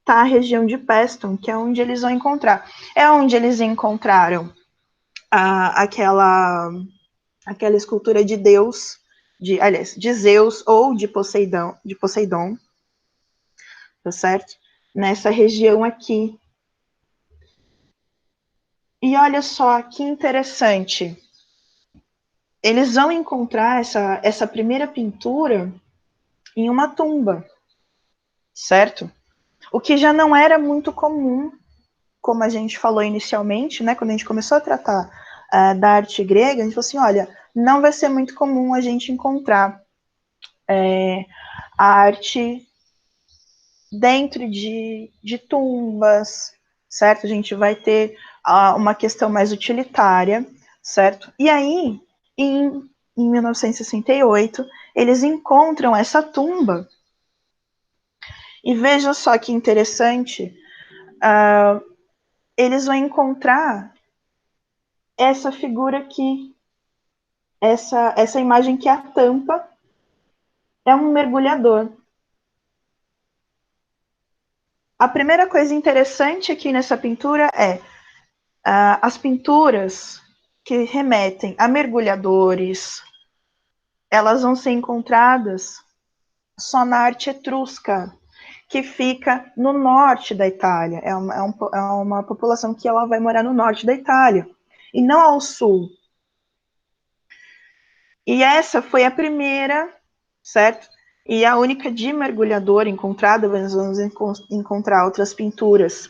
está a região de Pestum, que é onde eles vão encontrar. É onde eles encontraram aquela escultura de Deus de Zeus ou de Poseidon, tá certo? Nessa região aqui. E olha só que interessante. Eles vão encontrar essa primeira pintura em uma tumba, certo? O que já não era muito comum, como a gente falou inicialmente, né? Quando a gente começou a tratar da arte grega, a gente falou assim, olha, não vai ser muito comum a gente encontrar a arte dentro de tumbas, certo? A gente vai ter uma questão mais utilitária, certo? E aí, em 1968, eles encontram essa tumba. E veja só que interessante, eles vão encontrar essa figura aqui, essa imagem que é a tampa, é um mergulhador. A primeira coisa interessante aqui nessa pintura é as pinturas que remetem a mergulhadores, elas vão ser encontradas só na arte etrusca, que fica no norte da Itália. É uma população que ela vai morar no norte da Itália, e não ao sul. E essa foi a primeira, certo? E a única de mergulhador encontrada. Nós vamos encontrar outras pinturas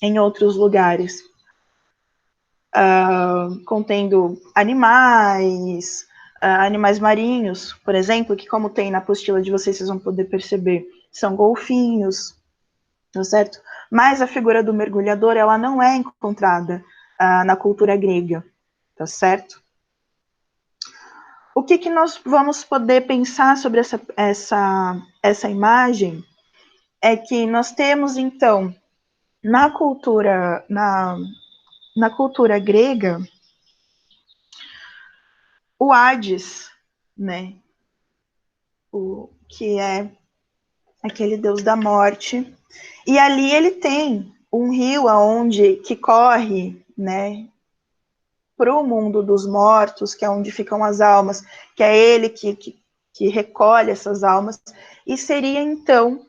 em outros lugares, contendo animais, animais marinhos, por exemplo, que como tem na apostila de vocês vão poder perceber, são golfinhos, tá certo? Mas a figura do mergulhador, ela não é encontrada na cultura grega, tá certo? O que nós vamos poder pensar sobre essa imagem é que nós temos, então, na cultura grega, o Hades, né? Que é aquele deus da morte. E ali ele tem um rio que corre, né, para o mundo dos mortos, que é onde ficam as almas, que é ele que recolhe essas almas, e seria então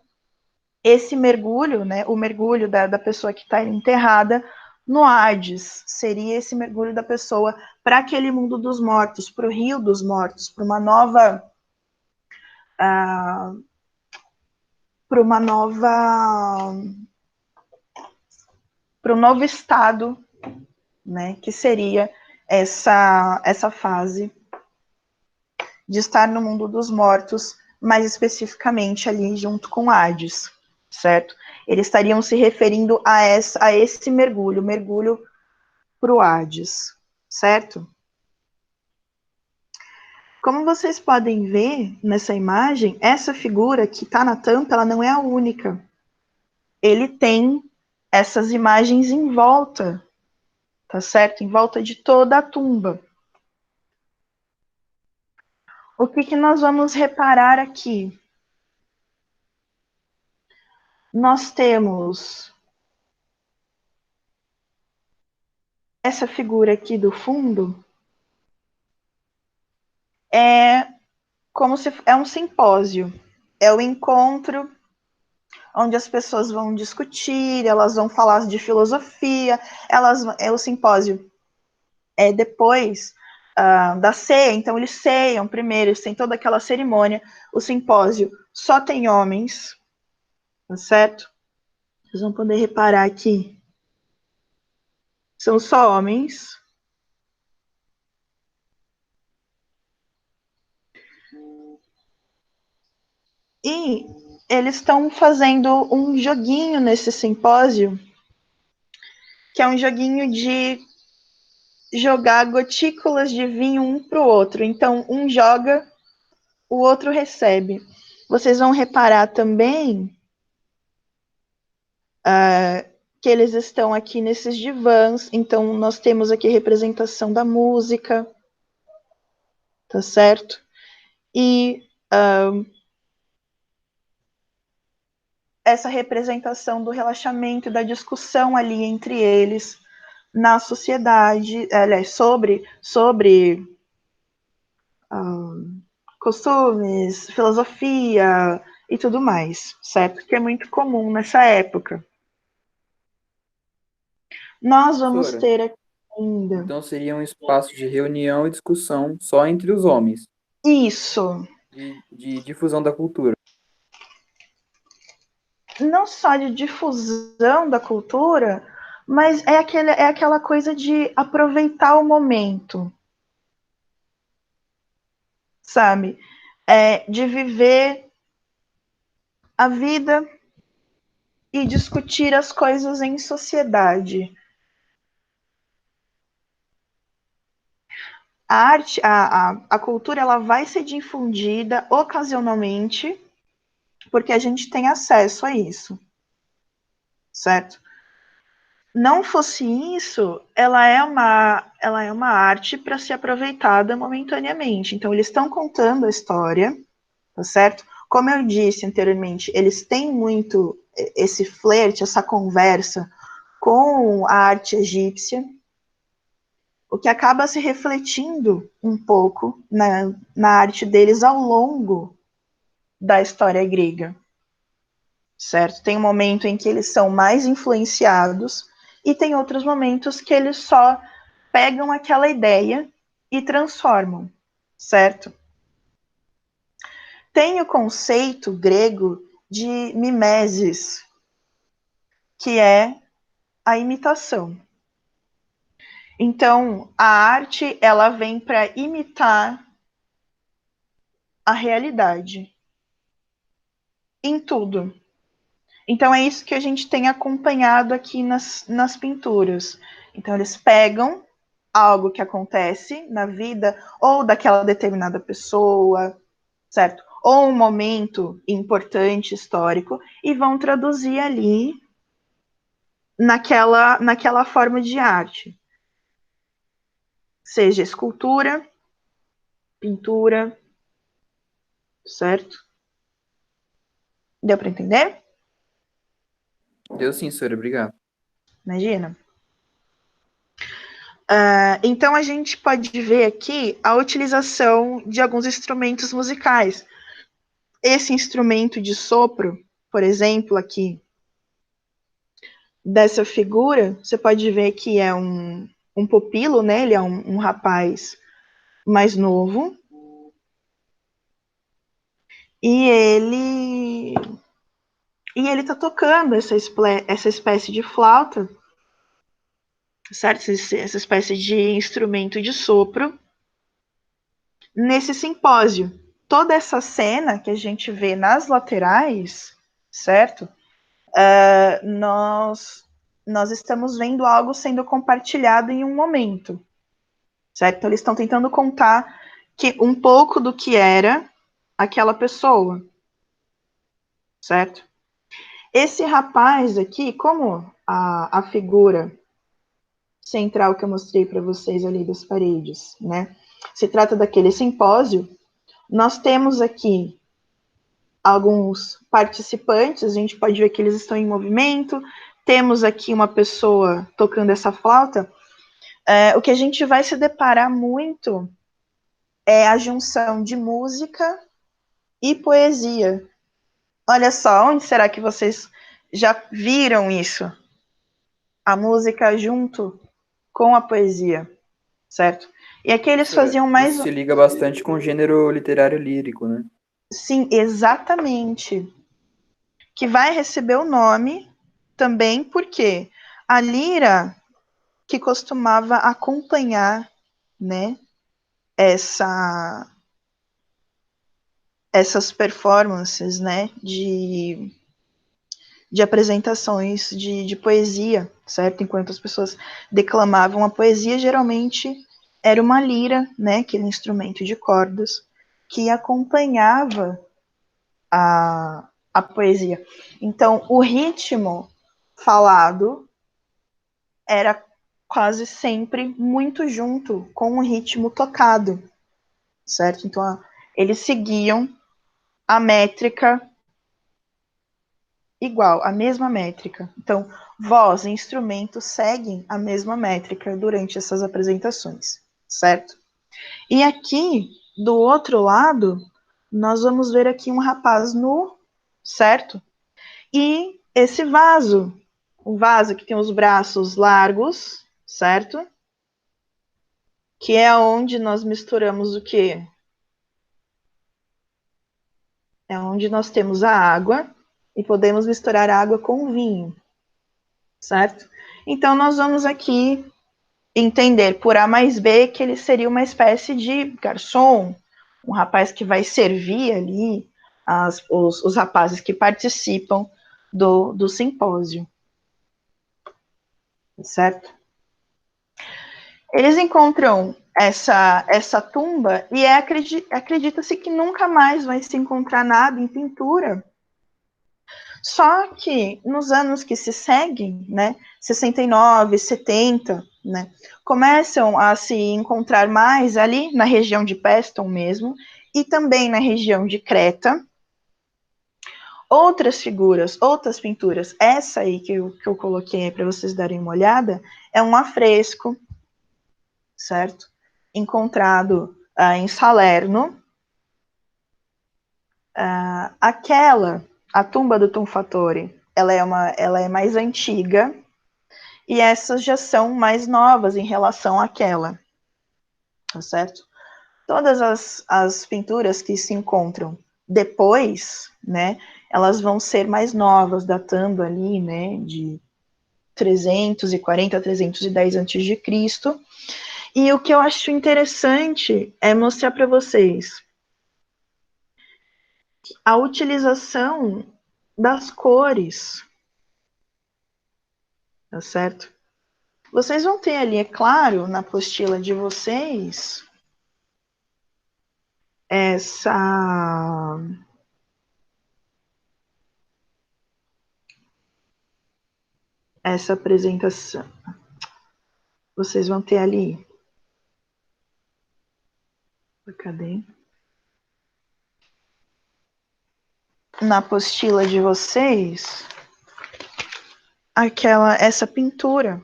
esse mergulho, né, o mergulho da pessoa que está enterrada no Hades, seria esse mergulho da pessoa para aquele mundo dos mortos, para o rio dos mortos, para uma nova para um novo estado, né, que seria essa fase de estar no mundo dos mortos, mais especificamente ali junto com Hades, certo? Eles estariam se referindo a esse mergulho para o Hades, certo? Como vocês podem ver nessa imagem, essa figura que está na tampa, ela não é a única. Ele tem essas imagens em volta, tá certo? Em volta de toda a tumba. O que nós vamos reparar aqui? Nós temos essa figura aqui do fundo, é como se é um simpósio, é o encontro onde as pessoas vão discutir, elas vão falar de filosofia, é o simpósio. É depois da ceia, então eles ceiam primeiro, eles têm toda aquela cerimônia. O simpósio só tem homens, tá certo? Vocês vão poder reparar aqui. São só homens. E eles estão fazendo um joguinho nesse simpósio, que é um joguinho de jogar gotículas de vinho um para o outro. Então, um joga, o outro recebe. Vocês vão reparar também que eles estão aqui nesses divãs. Então, nós temos aqui representação da música, tá certo? E essa representação do relaxamento e da discussão ali entre eles na sociedade, aliás, sobre costumes, filosofia e tudo mais, certo? Que é muito comum nessa época. Nós vamos Professora, ter aqui ainda então seria um espaço de reunião e discussão só entre os homens, isso, de difusão da cultura. não só de difusão da cultura, mas é aquela coisa de aproveitar o momento, sabe? De viver a vida e discutir as coisas em sociedade. A arte, a cultura, ela vai ser difundida ocasionalmente, porque a gente tem acesso a isso, certo? Não fosse isso, ela é uma arte para ser aproveitada momentaneamente. Então, eles estão contando a história, tá certo? Como eu disse anteriormente, eles têm muito esse flerte, essa conversa com a arte egípcia, o que acaba se refletindo um pouco na arte deles ao longo da história grega, certo? Tem um momento em que eles são mais influenciados e tem outros momentos que eles só pegam aquela ideia e transformam, certo? Tem o conceito grego de mimesis, que é a imitação. Então, a arte, ela vem para imitar a realidade em tudo. Então, é isso que a gente tem acompanhado aqui nas pinturas. Então, eles pegam algo que acontece na vida ou daquela determinada pessoa, certo? Ou um momento importante histórico e vão traduzir ali naquela forma de arte. Seja escultura, pintura, certo? Deu para entender? Deu sim, senhora, obrigado. Imagina. Então a gente pode ver aqui a utilização de alguns instrumentos musicais. Esse instrumento de sopro, por exemplo, aqui dessa figura, você pode ver que é um pupilo, né? Ele é um rapaz mais novo. E ele tá tocando essa espécie de flauta, certo? Essa espécie de instrumento de sopro nesse simpósio. Toda essa cena que a gente vê nas laterais, certo? Nós estamos vendo algo sendo compartilhado em um momento, certo? Então, eles estão tentando contar um pouco do que era aquela pessoa, certo? Esse rapaz aqui, como a figura central que eu mostrei para vocês ali das paredes, né? Se trata daquele simpósio, nós temos aqui alguns participantes, a gente pode ver que eles estão em movimento, temos aqui uma pessoa tocando essa flauta. O que a gente vai se deparar muito é a junção de música e poesia. Olha só, onde será que vocês já viram isso? A música junto com a poesia, certo? E aqui eles Professora, faziam mais. isso se liga bastante com o gênero literário lírico, né? Sim, exatamente. Que vai receber o nome também porque a lira que costumava acompanhar, né, essas performances, né, de apresentações de poesia, certo? Enquanto as pessoas declamavam a poesia, geralmente era uma lira, né, aquele instrumento de cordas, que acompanhava a poesia. Então, o ritmo falado era quase sempre muito junto com o ritmo tocado, certo? Então, eles seguiam a métrica igual, a mesma métrica. Então, voz e instrumento seguem a mesma métrica durante essas apresentações, certo? E aqui do outro lado, nós vamos ver aqui um rapaz nu, certo? E esse vaso, um vaso que tem os braços largos, certo? Que é onde nós misturamos o quê? É onde nós temos a água e podemos misturar água com vinho, certo? Então, nós vamos aqui entender por A mais B que ele seria uma espécie de garçom, um rapaz que vai servir ali os rapazes que participam do simpósio, certo? Eles encontram essa tumba e acredita-se que nunca mais vai se encontrar nada em pintura. Só que nos anos que se seguem, né, 69, 70, né, começam a se encontrar mais ali na região de Peston mesmo, e também na região de Creta, outras figuras, outras pinturas. Essa aí que eu coloquei para vocês darem uma olhada, é um afresco, certo? Encontrado em Salerno. A tumba do Tonfatore, ela é mais antiga, e essas já são mais novas em relação àquela, tá certo? Todas as pinturas que se encontram depois, né, elas vão ser mais novas, datando ali, né, de 340 a 310 a.C. E o que eu acho interessante é mostrar para vocês a utilização das cores, tá certo? Vocês vão ter ali, é claro, na apostila de vocês, essa apresentação. Vocês vão ter ali. Cadê? Na apostila de vocês, essa pintura.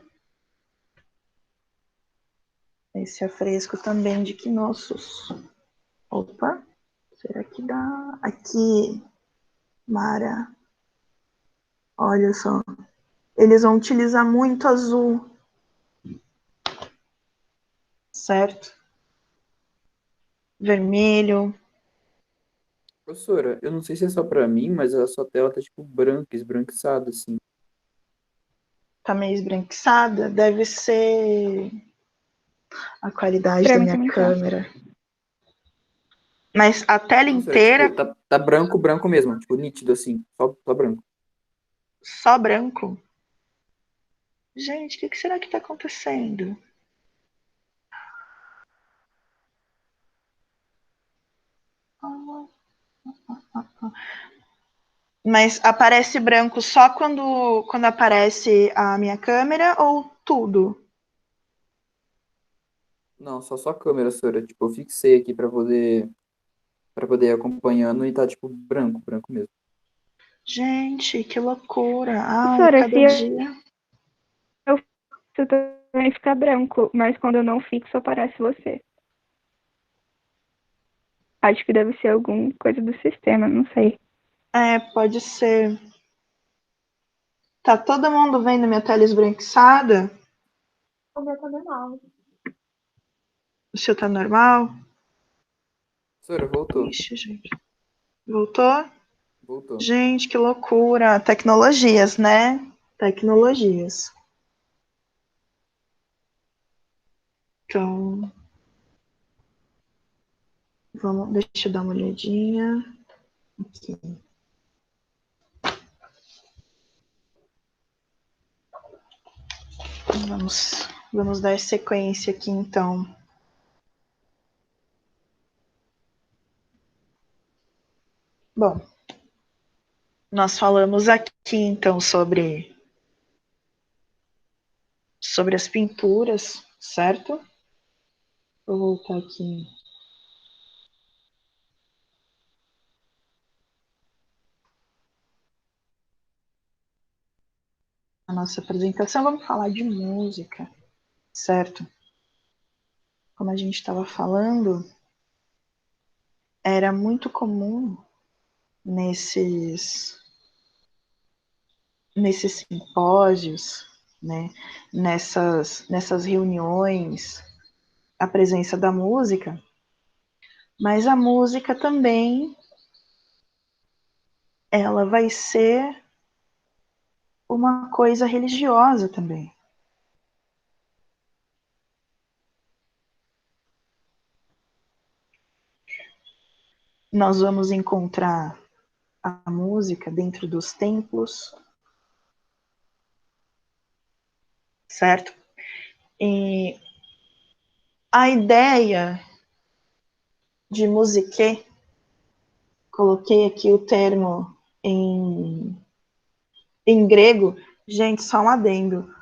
Esse afresco também de Knossos. Opa, será que dá? Aqui, Mara. Olha só. Eles vão utilizar muito azul. Certo? Vermelho. Professora, eu não sei se é só pra mim, mas a sua tela tá tipo branca, esbranquiçada, assim. Tá meio esbranquiçada. Deve ser a qualidade Pra da mim minha também tá. câmera. Mas a tela Professora, inteira, tipo, tá branco, branco mesmo, tipo, nítido, assim, só branco. só branco. Gente, o que será que tá acontecendo? Mas aparece branco só quando aparece a minha câmera ou tudo? Não, só sua câmera, senhora. Tipo, eu fixei aqui pra poder ir acompanhando e tá, tipo, branco, branco mesmo. Gente, que loucura. Ai, Professora, cada se dia. eu fixo também fica branco, mas quando eu não fixo aparece você. Acho que deve ser alguma coisa do sistema, não sei. É, pode ser. Tá todo mundo vendo minha tela esbranquiçada? O meu tá normal. O seu tá normal? Senhora, voltou. Ixi, gente. Voltou? Voltou. Gente, que loucura. Tecnologias, né? Tecnologias. Então, deixa eu dar uma olhadinha. Aqui. Vamos dar sequência aqui, então. Bom, nós falamos aqui, então, sobre as pinturas, certo? Vou voltar aqui. A nossa apresentação, vamos falar de música, certo? Como a gente estava falando, era muito comum nesses simpósios, né, nessas reuniões, a presença da música, mas a música também, ela vai ser uma coisa religiosa também. Nós vamos encontrar a música dentro dos templos, certo? E a ideia de musique, coloquei aqui o termo em grego, gente, só um adendo.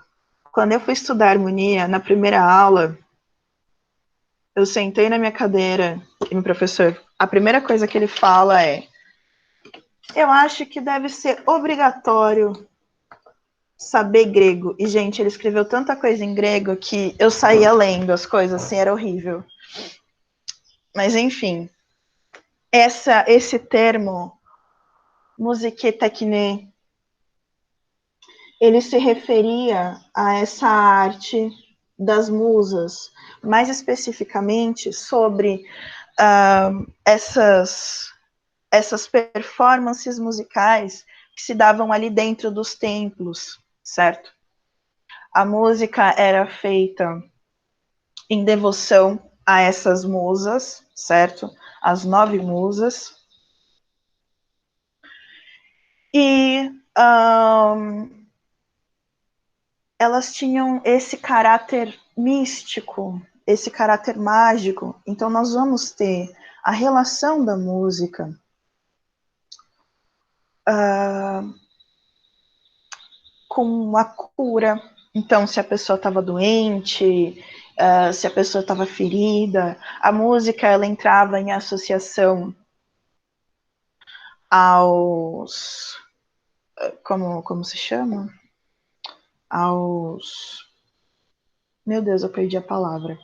Quando eu fui estudar harmonia, na primeira aula, eu sentei na minha cadeira e meu professor, a primeira coisa que ele fala é: eu acho que deve ser obrigatório saber grego. E, gente, ele escreveu tanta coisa em grego que eu saía lendo as coisas, assim, era horrível. Mas, enfim, esse termo, musique techne, ele se referia a essa arte das musas, mais especificamente sobre essas performances musicais que se davam ali dentro dos templos, certo? A música era feita em devoção a essas musas, certo? As 9 musas. E elas tinham esse caráter místico, esse caráter mágico. Então, nós vamos ter a relação da música com a cura. Então, se a pessoa estava doente, se a pessoa estava ferida, a música ela entrava em associação aos... Como se chama? Aos... Meu Deus, eu perdi a palavra.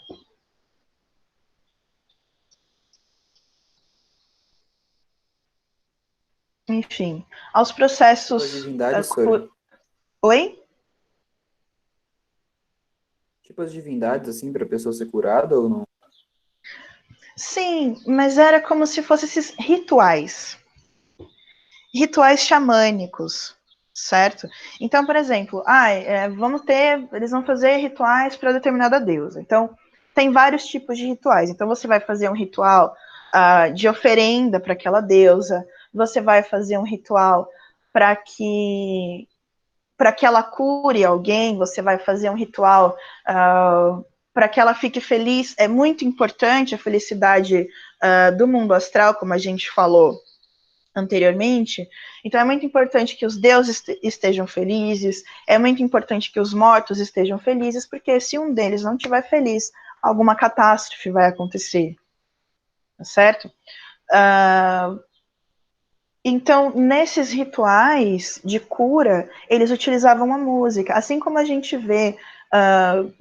Enfim, aos processos... As divindades, Sora. Oi? Tipo as divindades, assim, para a pessoa ser curada ou não? Sim, mas era como se fossem esses rituais. Rituais xamânicos, certo? Então, por exemplo, eles vão fazer rituais para determinada deusa. Então, tem vários tipos de rituais. Então, você vai fazer um ritual de oferenda para aquela deusa, você vai fazer um ritual para que ela cure alguém, você vai fazer um ritual para que ela fique feliz. É muito importante a felicidade do mundo astral, como a gente falou anteriormente. Então é muito importante que os deuses estejam felizes, é muito importante que os mortos estejam felizes, porque se um deles não estiver feliz, alguma catástrofe vai acontecer, tá certo? Então, nesses rituais de cura, eles utilizavam a música, assim como a gente vê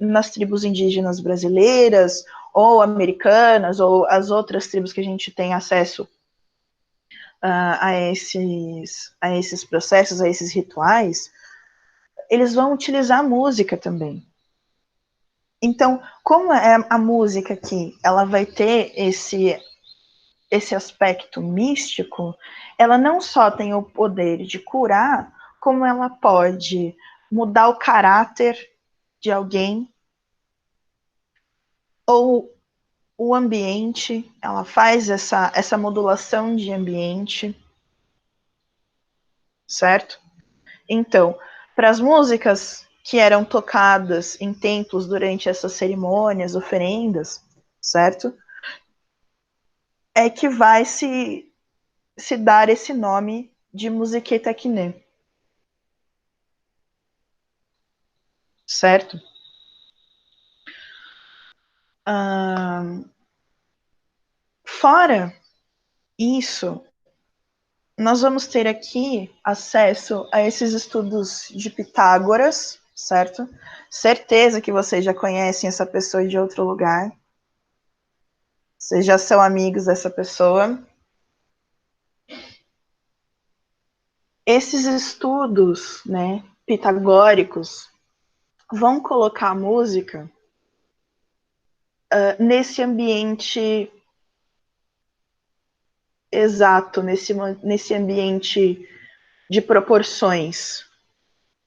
nas tribos indígenas brasileiras, ou americanas, ou as outras tribos que a gente tem acesso a esses processos, a esses rituais, eles vão utilizar a música também. Então, como é a música aqui, ela vai ter esse aspecto místico, ela não só tem o poder de curar, como ela pode mudar o caráter de alguém, ou o ambiente, ela faz essa modulação de ambiente, certo? Então, para as músicas que eram tocadas em templos durante essas cerimônias, oferendas, certo? É que vai se dar esse nome de musique techne. Certo? Fora isso, nós vamos ter aqui acesso a esses estudos de Pitágoras, certo? Certeza que vocês já conhecem essa pessoa de outro lugar, Vocês já são amigos dessa pessoa. Esses estudos, né, pitagóricos, vão colocar a música nesse ambiente exato, nesse ambiente de proporções,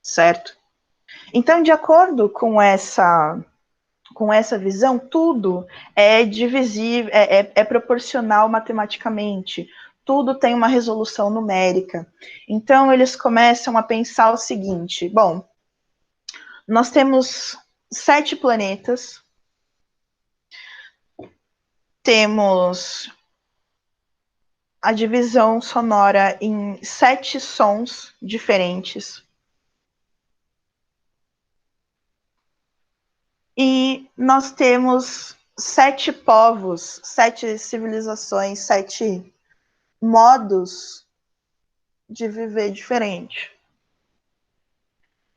certo? Então, de acordo com essa visão, tudo é divisível, é proporcional matematicamente, tudo tem uma resolução numérica. Então, eles começam a pensar o seguinte: bom, nós temos 7 planetas, temos a divisão sonora em 7 sons diferentes. E nós temos 7 povos, 7 civilizações, 7 modos de viver diferente.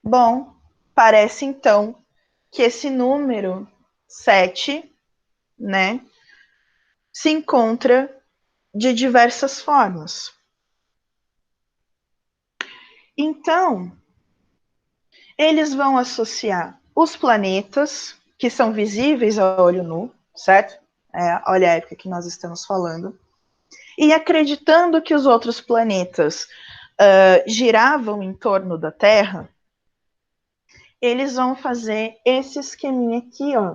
Bom, parece então que esse número 7, né, se encontra de diversas formas. Então, eles vão associar os planetas, que são visíveis a olho nu, certo? Olha a época que nós estamos falando. E acreditando que os outros planetas giravam em torno da Terra, eles vão fazer esse esqueminha aqui, ó.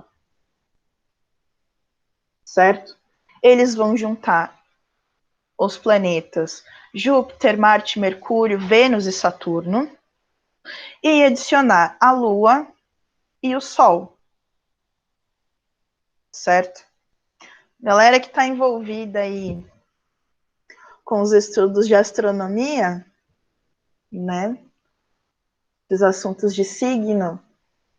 Certo? Eles vão juntar os planetas Júpiter, Marte, Mercúrio, Vênus e Saturno e adicionar a Lua e o Sol. Certo? Galera que está envolvida aí com os estudos de astronomia, né? Os assuntos de signo,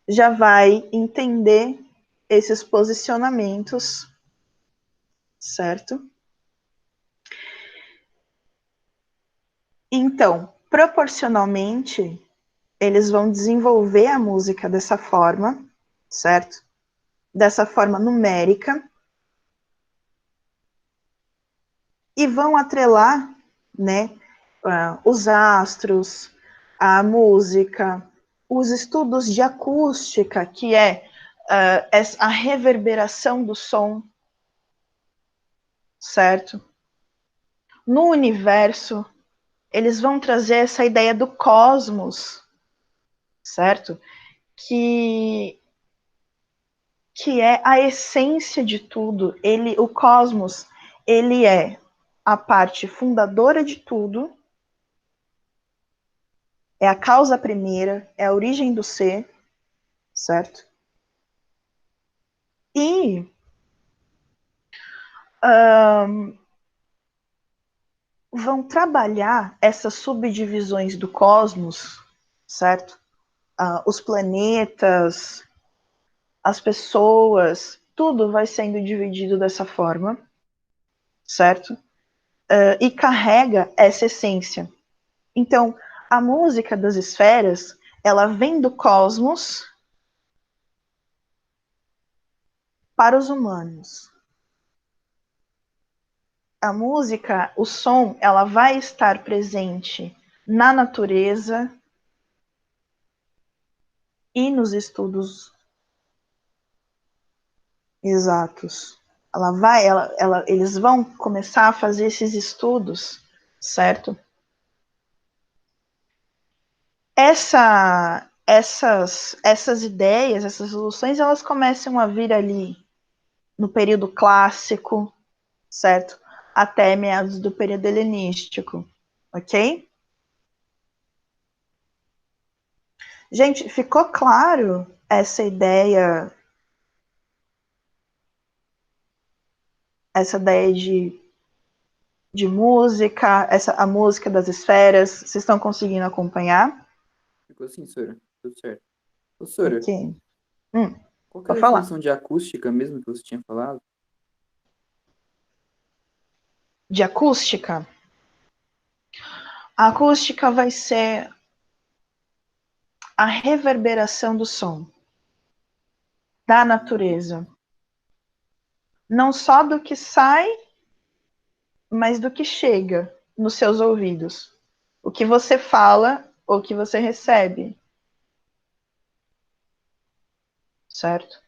já vai entender esses posicionamentos, certo? Então, proporcionalmente, eles vão desenvolver a música dessa forma, certo? Dessa forma numérica, e vão atrelar, né, os astros, a música, os estudos de acústica, que é a reverberação do som, certo? No universo, eles vão trazer essa ideia do cosmos, certo? Que é a essência de tudo. O cosmos, ele é a parte fundadora de tudo, é a causa primeira, é a origem do ser, certo? E vão trabalhar essas subdivisões do cosmos, certo? Os planetas, as pessoas, tudo vai sendo dividido dessa forma, certo? E carrega essa essência. Então, a música das esferas, ela vem do cosmos para os humanos. A música, o som, ela vai estar presente na natureza e nos estudos exatos. Eles vão começar a fazer esses estudos, certo? Essas ideias, essas soluções, elas começam a vir ali no período clássico, certo? Até meados do período helenístico, ok? Gente, ficou claro essa ideia de música, a música das esferas? Vocês estão conseguindo acompanhar? Ficou assim, Sora. Tudo certo. Ô, Sora, Ok. qual que é a Vou falar. definição de acústica mesmo que você tinha falado? De acústica? A acústica vai ser a reverberação do som da natureza. não só do que sai, mas do que chega nos seus ouvidos. O que você fala ou o que você recebe. Certo?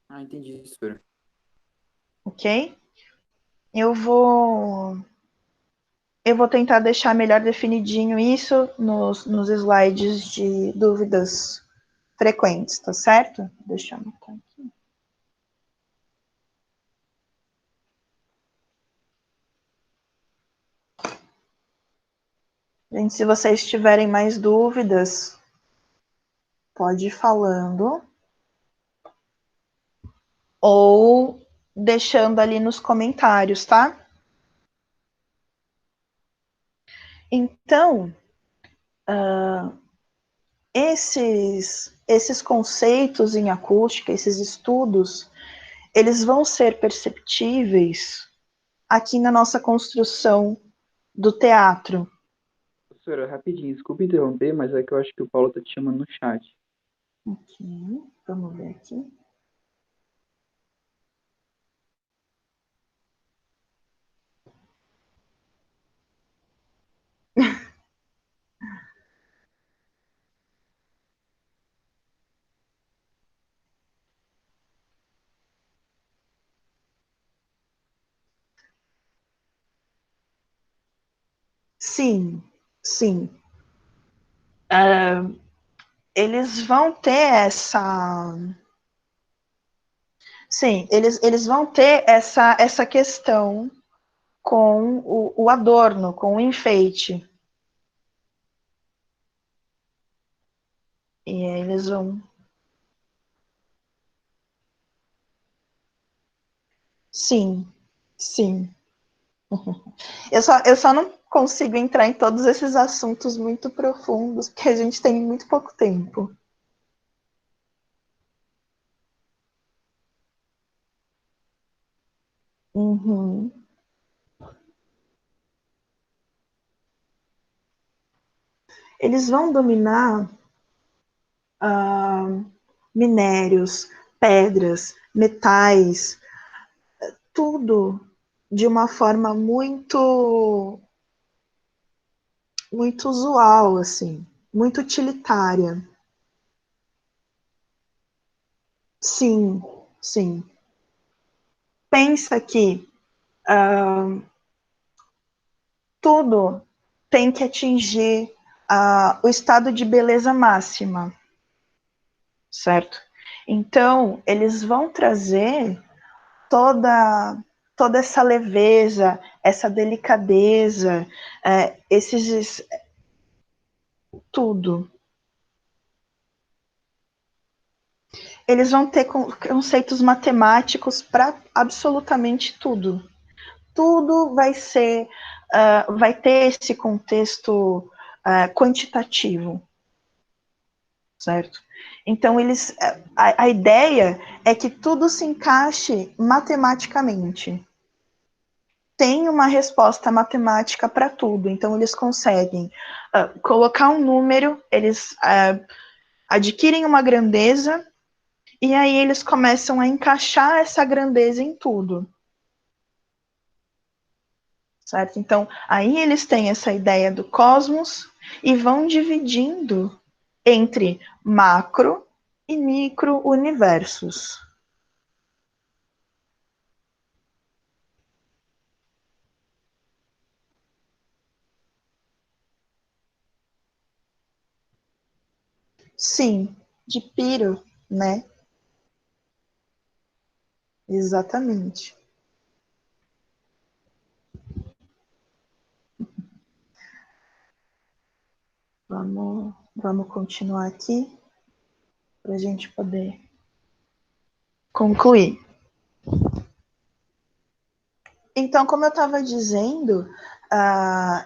Ah, entendi, professora. Ok? Eu vou tentar deixar melhor definidinho isso nos slides de dúvidas frequentes, tá certo? Deixa eu anotar aqui. Gente, se vocês tiverem mais dúvidas, pode ir falando. Ou deixando ali nos comentários, tá? Então, esses conceitos em acústica, esses estudos, eles vão ser perceptíveis aqui na nossa construção do teatro. Professora, rapidinho, desculpa interromper, mas é que eu acho que o Paulo tá te chamando no chat. Ok, vamos ver aqui. Sim, sim. Eles vão ter essa... Sim, eles vão ter essa questão com o adorno, com o enfeite. E aí eles vão... Sim, sim. Eu só não consigo entrar em todos esses assuntos muito profundos, porque a gente tem muito pouco tempo. Uhum. Eles vão dominar minérios, pedras, metais, tudo de uma forma muito usual, assim, muito utilitária. Sim, sim. Pensa que tudo tem que atingir o estado de beleza máxima, certo? Então, eles vão trazer toda essa leveza, essa delicadeza, tudo. Eles vão ter conceitos matemáticos para absolutamente tudo. Tudo vai ter esse contexto quantitativo, certo? Então, a ideia é que tudo se encaixe matematicamente. Tem uma resposta matemática para tudo, então eles conseguem colocar um número, eles adquirem uma grandeza, e aí eles começam a encaixar essa grandeza em tudo. Certo? Então, aí eles têm essa ideia do cosmos e vão dividindo entre macro e micro universos. Sim, de Piro, né? Exatamente. Vamos continuar aqui para a gente poder concluir. Então, como eu estava dizendo,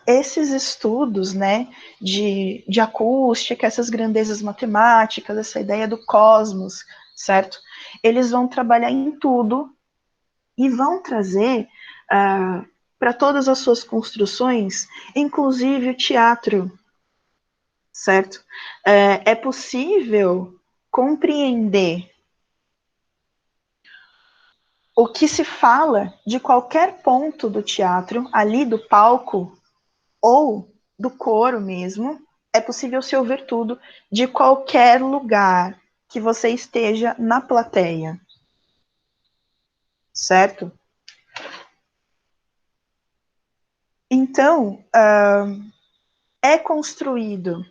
esses estudos, né, de acústica, essas grandezas matemáticas, essa ideia do cosmos, certo? Eles vão trabalhar em tudo e vão trazer para todas as suas construções, inclusive o teatro, certo? É possível compreender o que se fala de qualquer ponto do teatro, ali do palco ou do coro mesmo, é possível se ouvir tudo de qualquer lugar que você esteja na plateia. Certo? Então, é construído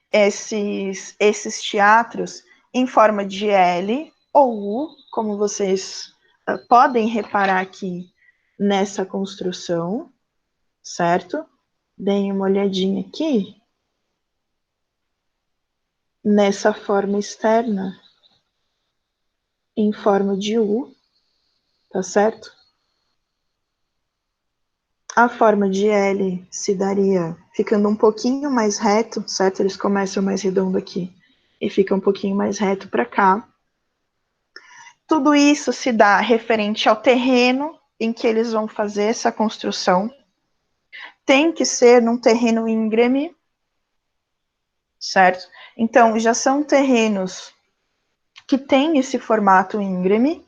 esses teatros em forma de L ou U, como vocês podem reparar aqui nessa construção, certo? Deem uma olhadinha aqui. Nessa forma externa, em forma de U, tá certo? A forma de L se daria ficando um pouquinho mais reto, certo? Eles começam mais redondo aqui e fica um pouquinho mais reto para cá. Tudo isso se dá referente ao terreno em que eles vão fazer essa construção. Tem que ser num terreno íngreme, certo? Então, já são terrenos que têm esse formato íngreme,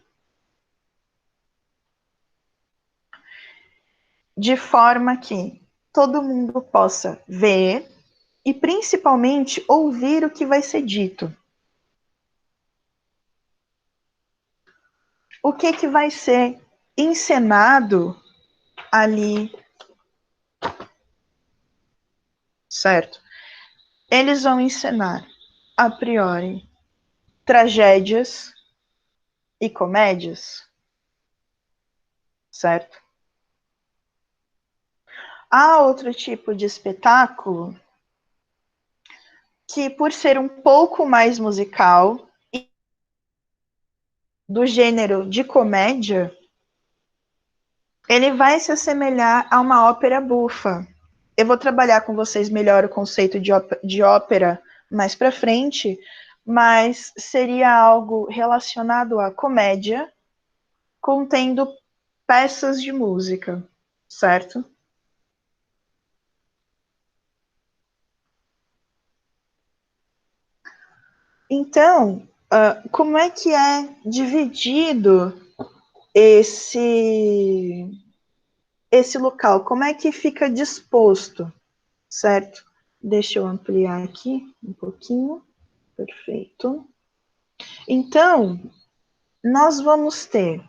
de forma que todo mundo possa ver e, principalmente, ouvir o que vai ser dito. O que vai ser encenado ali, certo? Eles vão encenar, a priori, tragédias e comédias, certo? Há outro tipo de espetáculo que, por ser um pouco mais musical, do gênero de comédia, ele vai se assemelhar a uma ópera bufa. Eu vou trabalhar com vocês melhor o conceito de ópera mais para frente, mas seria algo relacionado à comédia, contendo peças de música, certo? Então, como é que é dividido esse local? Como é que fica disposto, certo? Deixa eu ampliar aqui um pouquinho. Perfeito. Então, nós vamos ter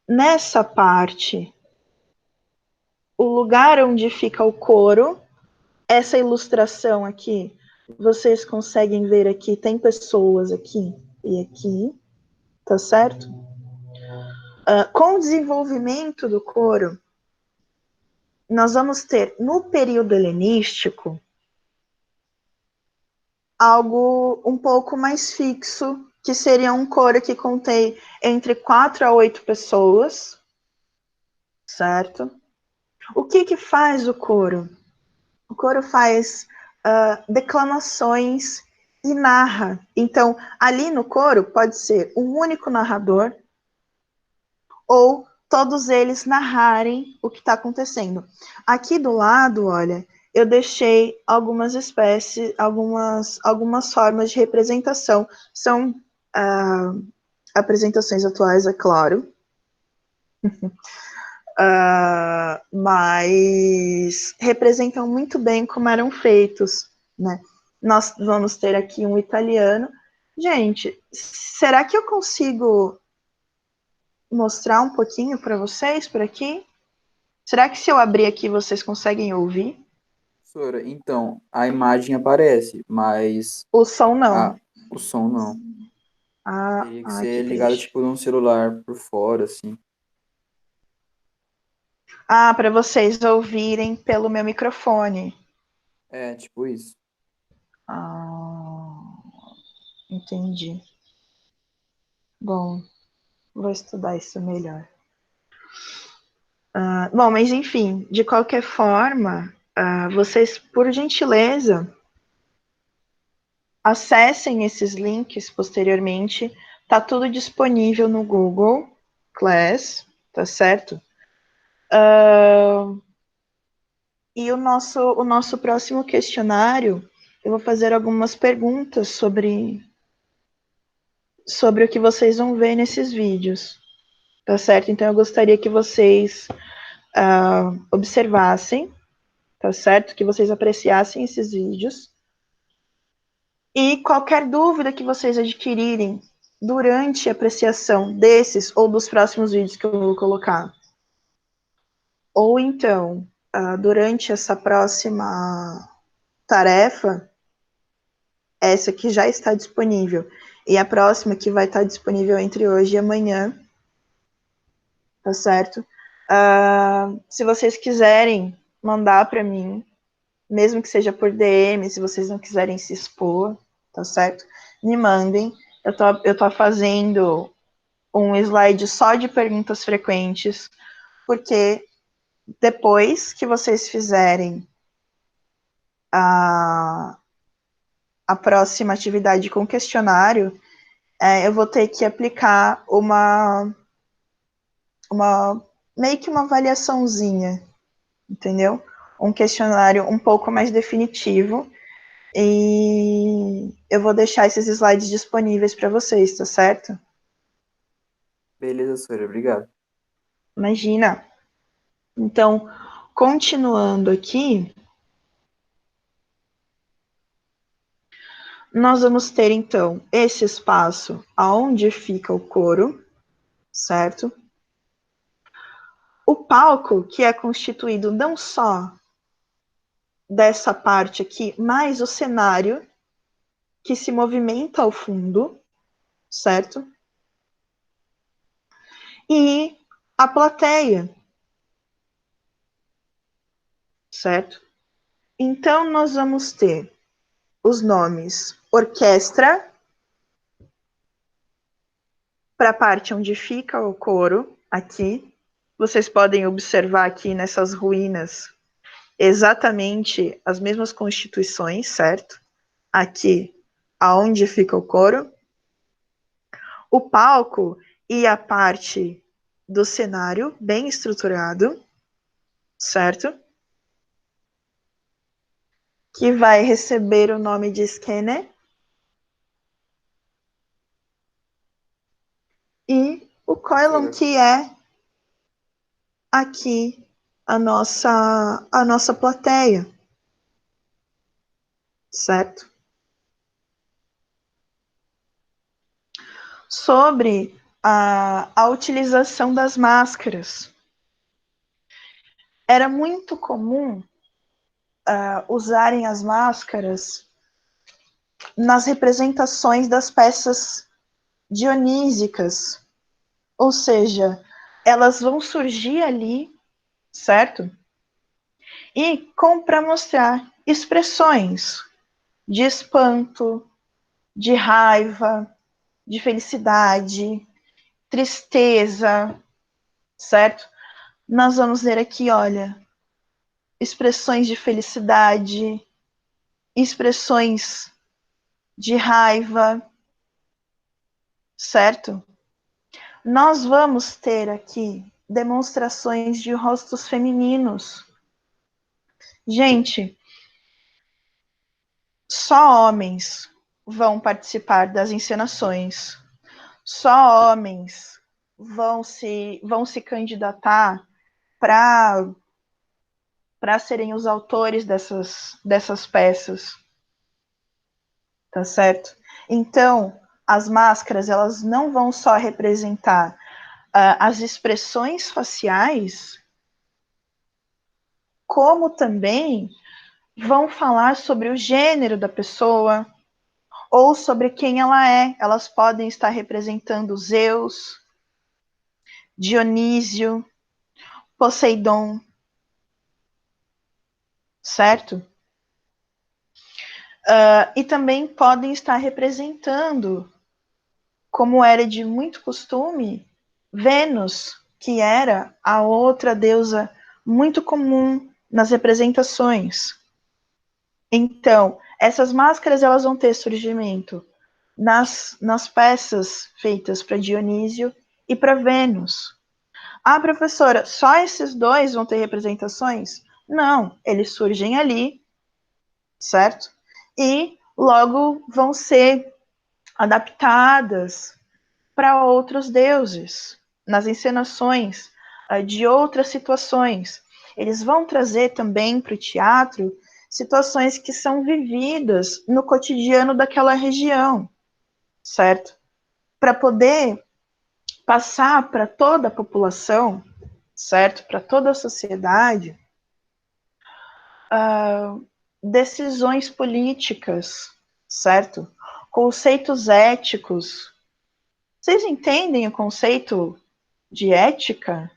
nessa parte o lugar onde fica o coro. Essa ilustração aqui, vocês conseguem ver aqui, tem pessoas aqui e aqui, tá certo? Com o desenvolvimento do coro, nós vamos ter, no período helenístico, algo um pouco mais fixo, que seria um coro que contém entre 4 a 8 pessoas, certo? O que faz o coro? O coro faz declamações e narra. Então, ali no coro pode ser um único narrador ou todos eles narrarem o que está acontecendo. Aqui do lado, olha, eu deixei algumas espécies, algumas formas de representação. São apresentações atuais, é claro. Mas representam muito bem como eram feitos, né? Nós vamos ter aqui um italiano. Gente, será que eu consigo mostrar um pouquinho para vocês por aqui? Será que se eu abrir aqui vocês conseguem ouvir? Professora, então, a imagem aparece, mas O som não. o som não. Teria que ser Que ligado, triste. tipo, num celular por fora, assim. Para vocês ouvirem pelo meu microfone. É, tipo isso. Entendi. Bom, vou estudar isso melhor. Bom, mas enfim, de qualquer forma, vocês, por gentileza, acessem esses links posteriormente. Tá tudo disponível no Google Class, tá certo? E o nosso próximo questionário, eu vou fazer algumas perguntas sobre o que vocês vão ver nesses vídeos, tá certo? Então, eu gostaria que vocês observassem, tá certo? Que vocês apreciassem esses vídeos. E qualquer dúvida que vocês adquirirem durante a apreciação desses ou dos próximos vídeos que eu vou colocar, ou então, durante essa próxima tarefa, essa que já está disponível, e a próxima que vai estar disponível entre hoje e amanhã, tá certo? Se vocês quiserem mandar para mim, mesmo que seja por DM, se vocês não quiserem se expor, tá certo? Me mandem. Eu tô fazendo um slide só de perguntas frequentes, porque depois que vocês fizerem a próxima atividade com questionário, eu vou ter que aplicar meio que uma avaliaçãozinha, entendeu? Um questionário um pouco mais definitivo, e eu vou deixar esses slides disponíveis para vocês, tá certo? Beleza, Sora, obrigado. Imagina. Então, continuando aqui, nós vamos ter, então, esse espaço aonde fica o coro, certo? O palco, que é constituído não só dessa parte aqui, mas o cenário que se movimenta ao fundo, certo? E a plateia, certo? Então, nós vamos ter os nomes orquestra, para a parte onde fica o coro, aqui. Vocês podem observar aqui nessas ruínas exatamente as mesmas constituições, certo? Aqui, aonde fica o coro. O palco e a parte do cenário bem estruturado, certo? Que vai receber o nome de Skene. E o Coilon, que é aqui a nossa plateia, certo? Sobre a utilização das máscaras. Era muito comum usarem as máscaras nas representações das peças dionísicas, ou seja, elas vão surgir ali, certo? E para mostrar expressões de espanto, de raiva, de felicidade, tristeza, certo? Nós vamos ver aqui, olha, expressões de felicidade, expressões de raiva, certo? Nós vamos ter aqui demonstrações de rostos femininos. Gente, só homens vão participar das encenações. Só homens vão se candidatar para serem os autores dessas peças. Tá certo? Então, as máscaras, elas não vão só representar as expressões faciais, como também vão falar sobre o gênero da pessoa, ou sobre quem ela é. Elas podem estar representando Zeus, Dionísio, Poseidon, certo? E também podem estar representando, como era de muito costume, Vênus, que era a outra deusa muito comum nas representações. Então, essas máscaras elas vão ter surgimento nas peças feitas para Dionísio e para Vênus. Ah, professora, só esses dois vão ter representações? Não, eles surgem ali, certo? e logo vão ser adaptadas para outros deuses, nas encenações de outras situações. Eles vão trazer também para o teatro situações que são vividas no cotidiano daquela região, certo? Para poder passar para toda a população, certo? Para toda a sociedade, decisões políticas, certo? Conceitos éticos. Vocês entendem o conceito de ética?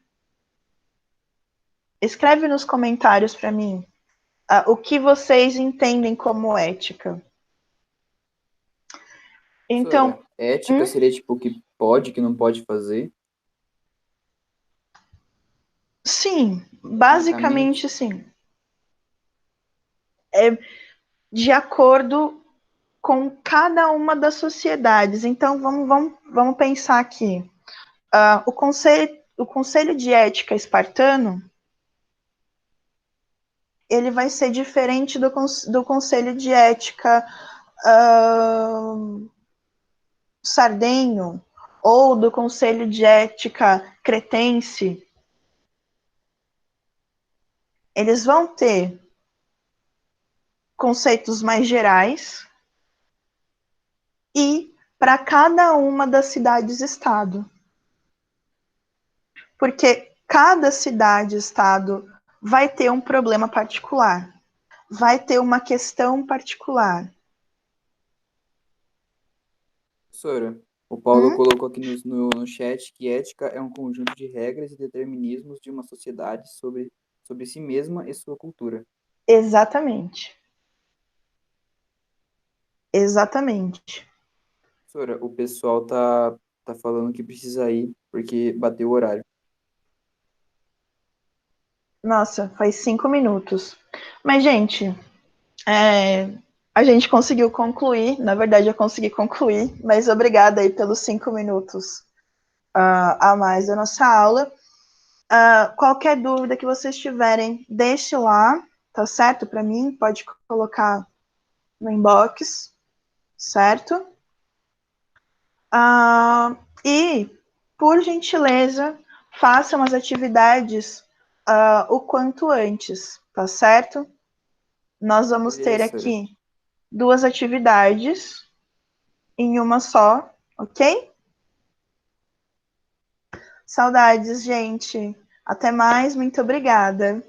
Escreve nos comentários para mim o que vocês entendem como ética. Então, Professora, ética seria tipo o que pode, que não pode fazer? sim, basicamente sim. É de acordo com cada uma das sociedades. Então, vamos pensar aqui. O conselho de ética espartano, ele vai ser diferente do conselho de ética sardenho, ou do conselho de ética cretense. Eles vão ter conceitos mais gerais e para cada uma das cidades-estado. Porque cada cidade-estado vai ter um problema particular, vai ter uma questão particular. Professora, o Paulo colocou aqui no chat que ética é um conjunto de regras e determinismos de uma sociedade sobre si mesma e sua cultura. Exatamente. Exatamente. Professora, o pessoal tá falando que precisa ir porque bateu o horário. Nossa, faz 5 minutos. Mas, gente, a gente conseguiu concluir. Na verdade, eu consegui concluir, mas obrigada aí pelos 5 minutos a mais da nossa aula. Qualquer dúvida que vocês tiverem, deixe lá, tá certo? Para mim, pode colocar no inbox, certo? E, por gentileza, façam as atividades o quanto antes, tá certo? Nós vamos ter Beleza, professora. aqui 2 atividades em uma só, ok? Saudades, gente. Até mais, muito obrigada.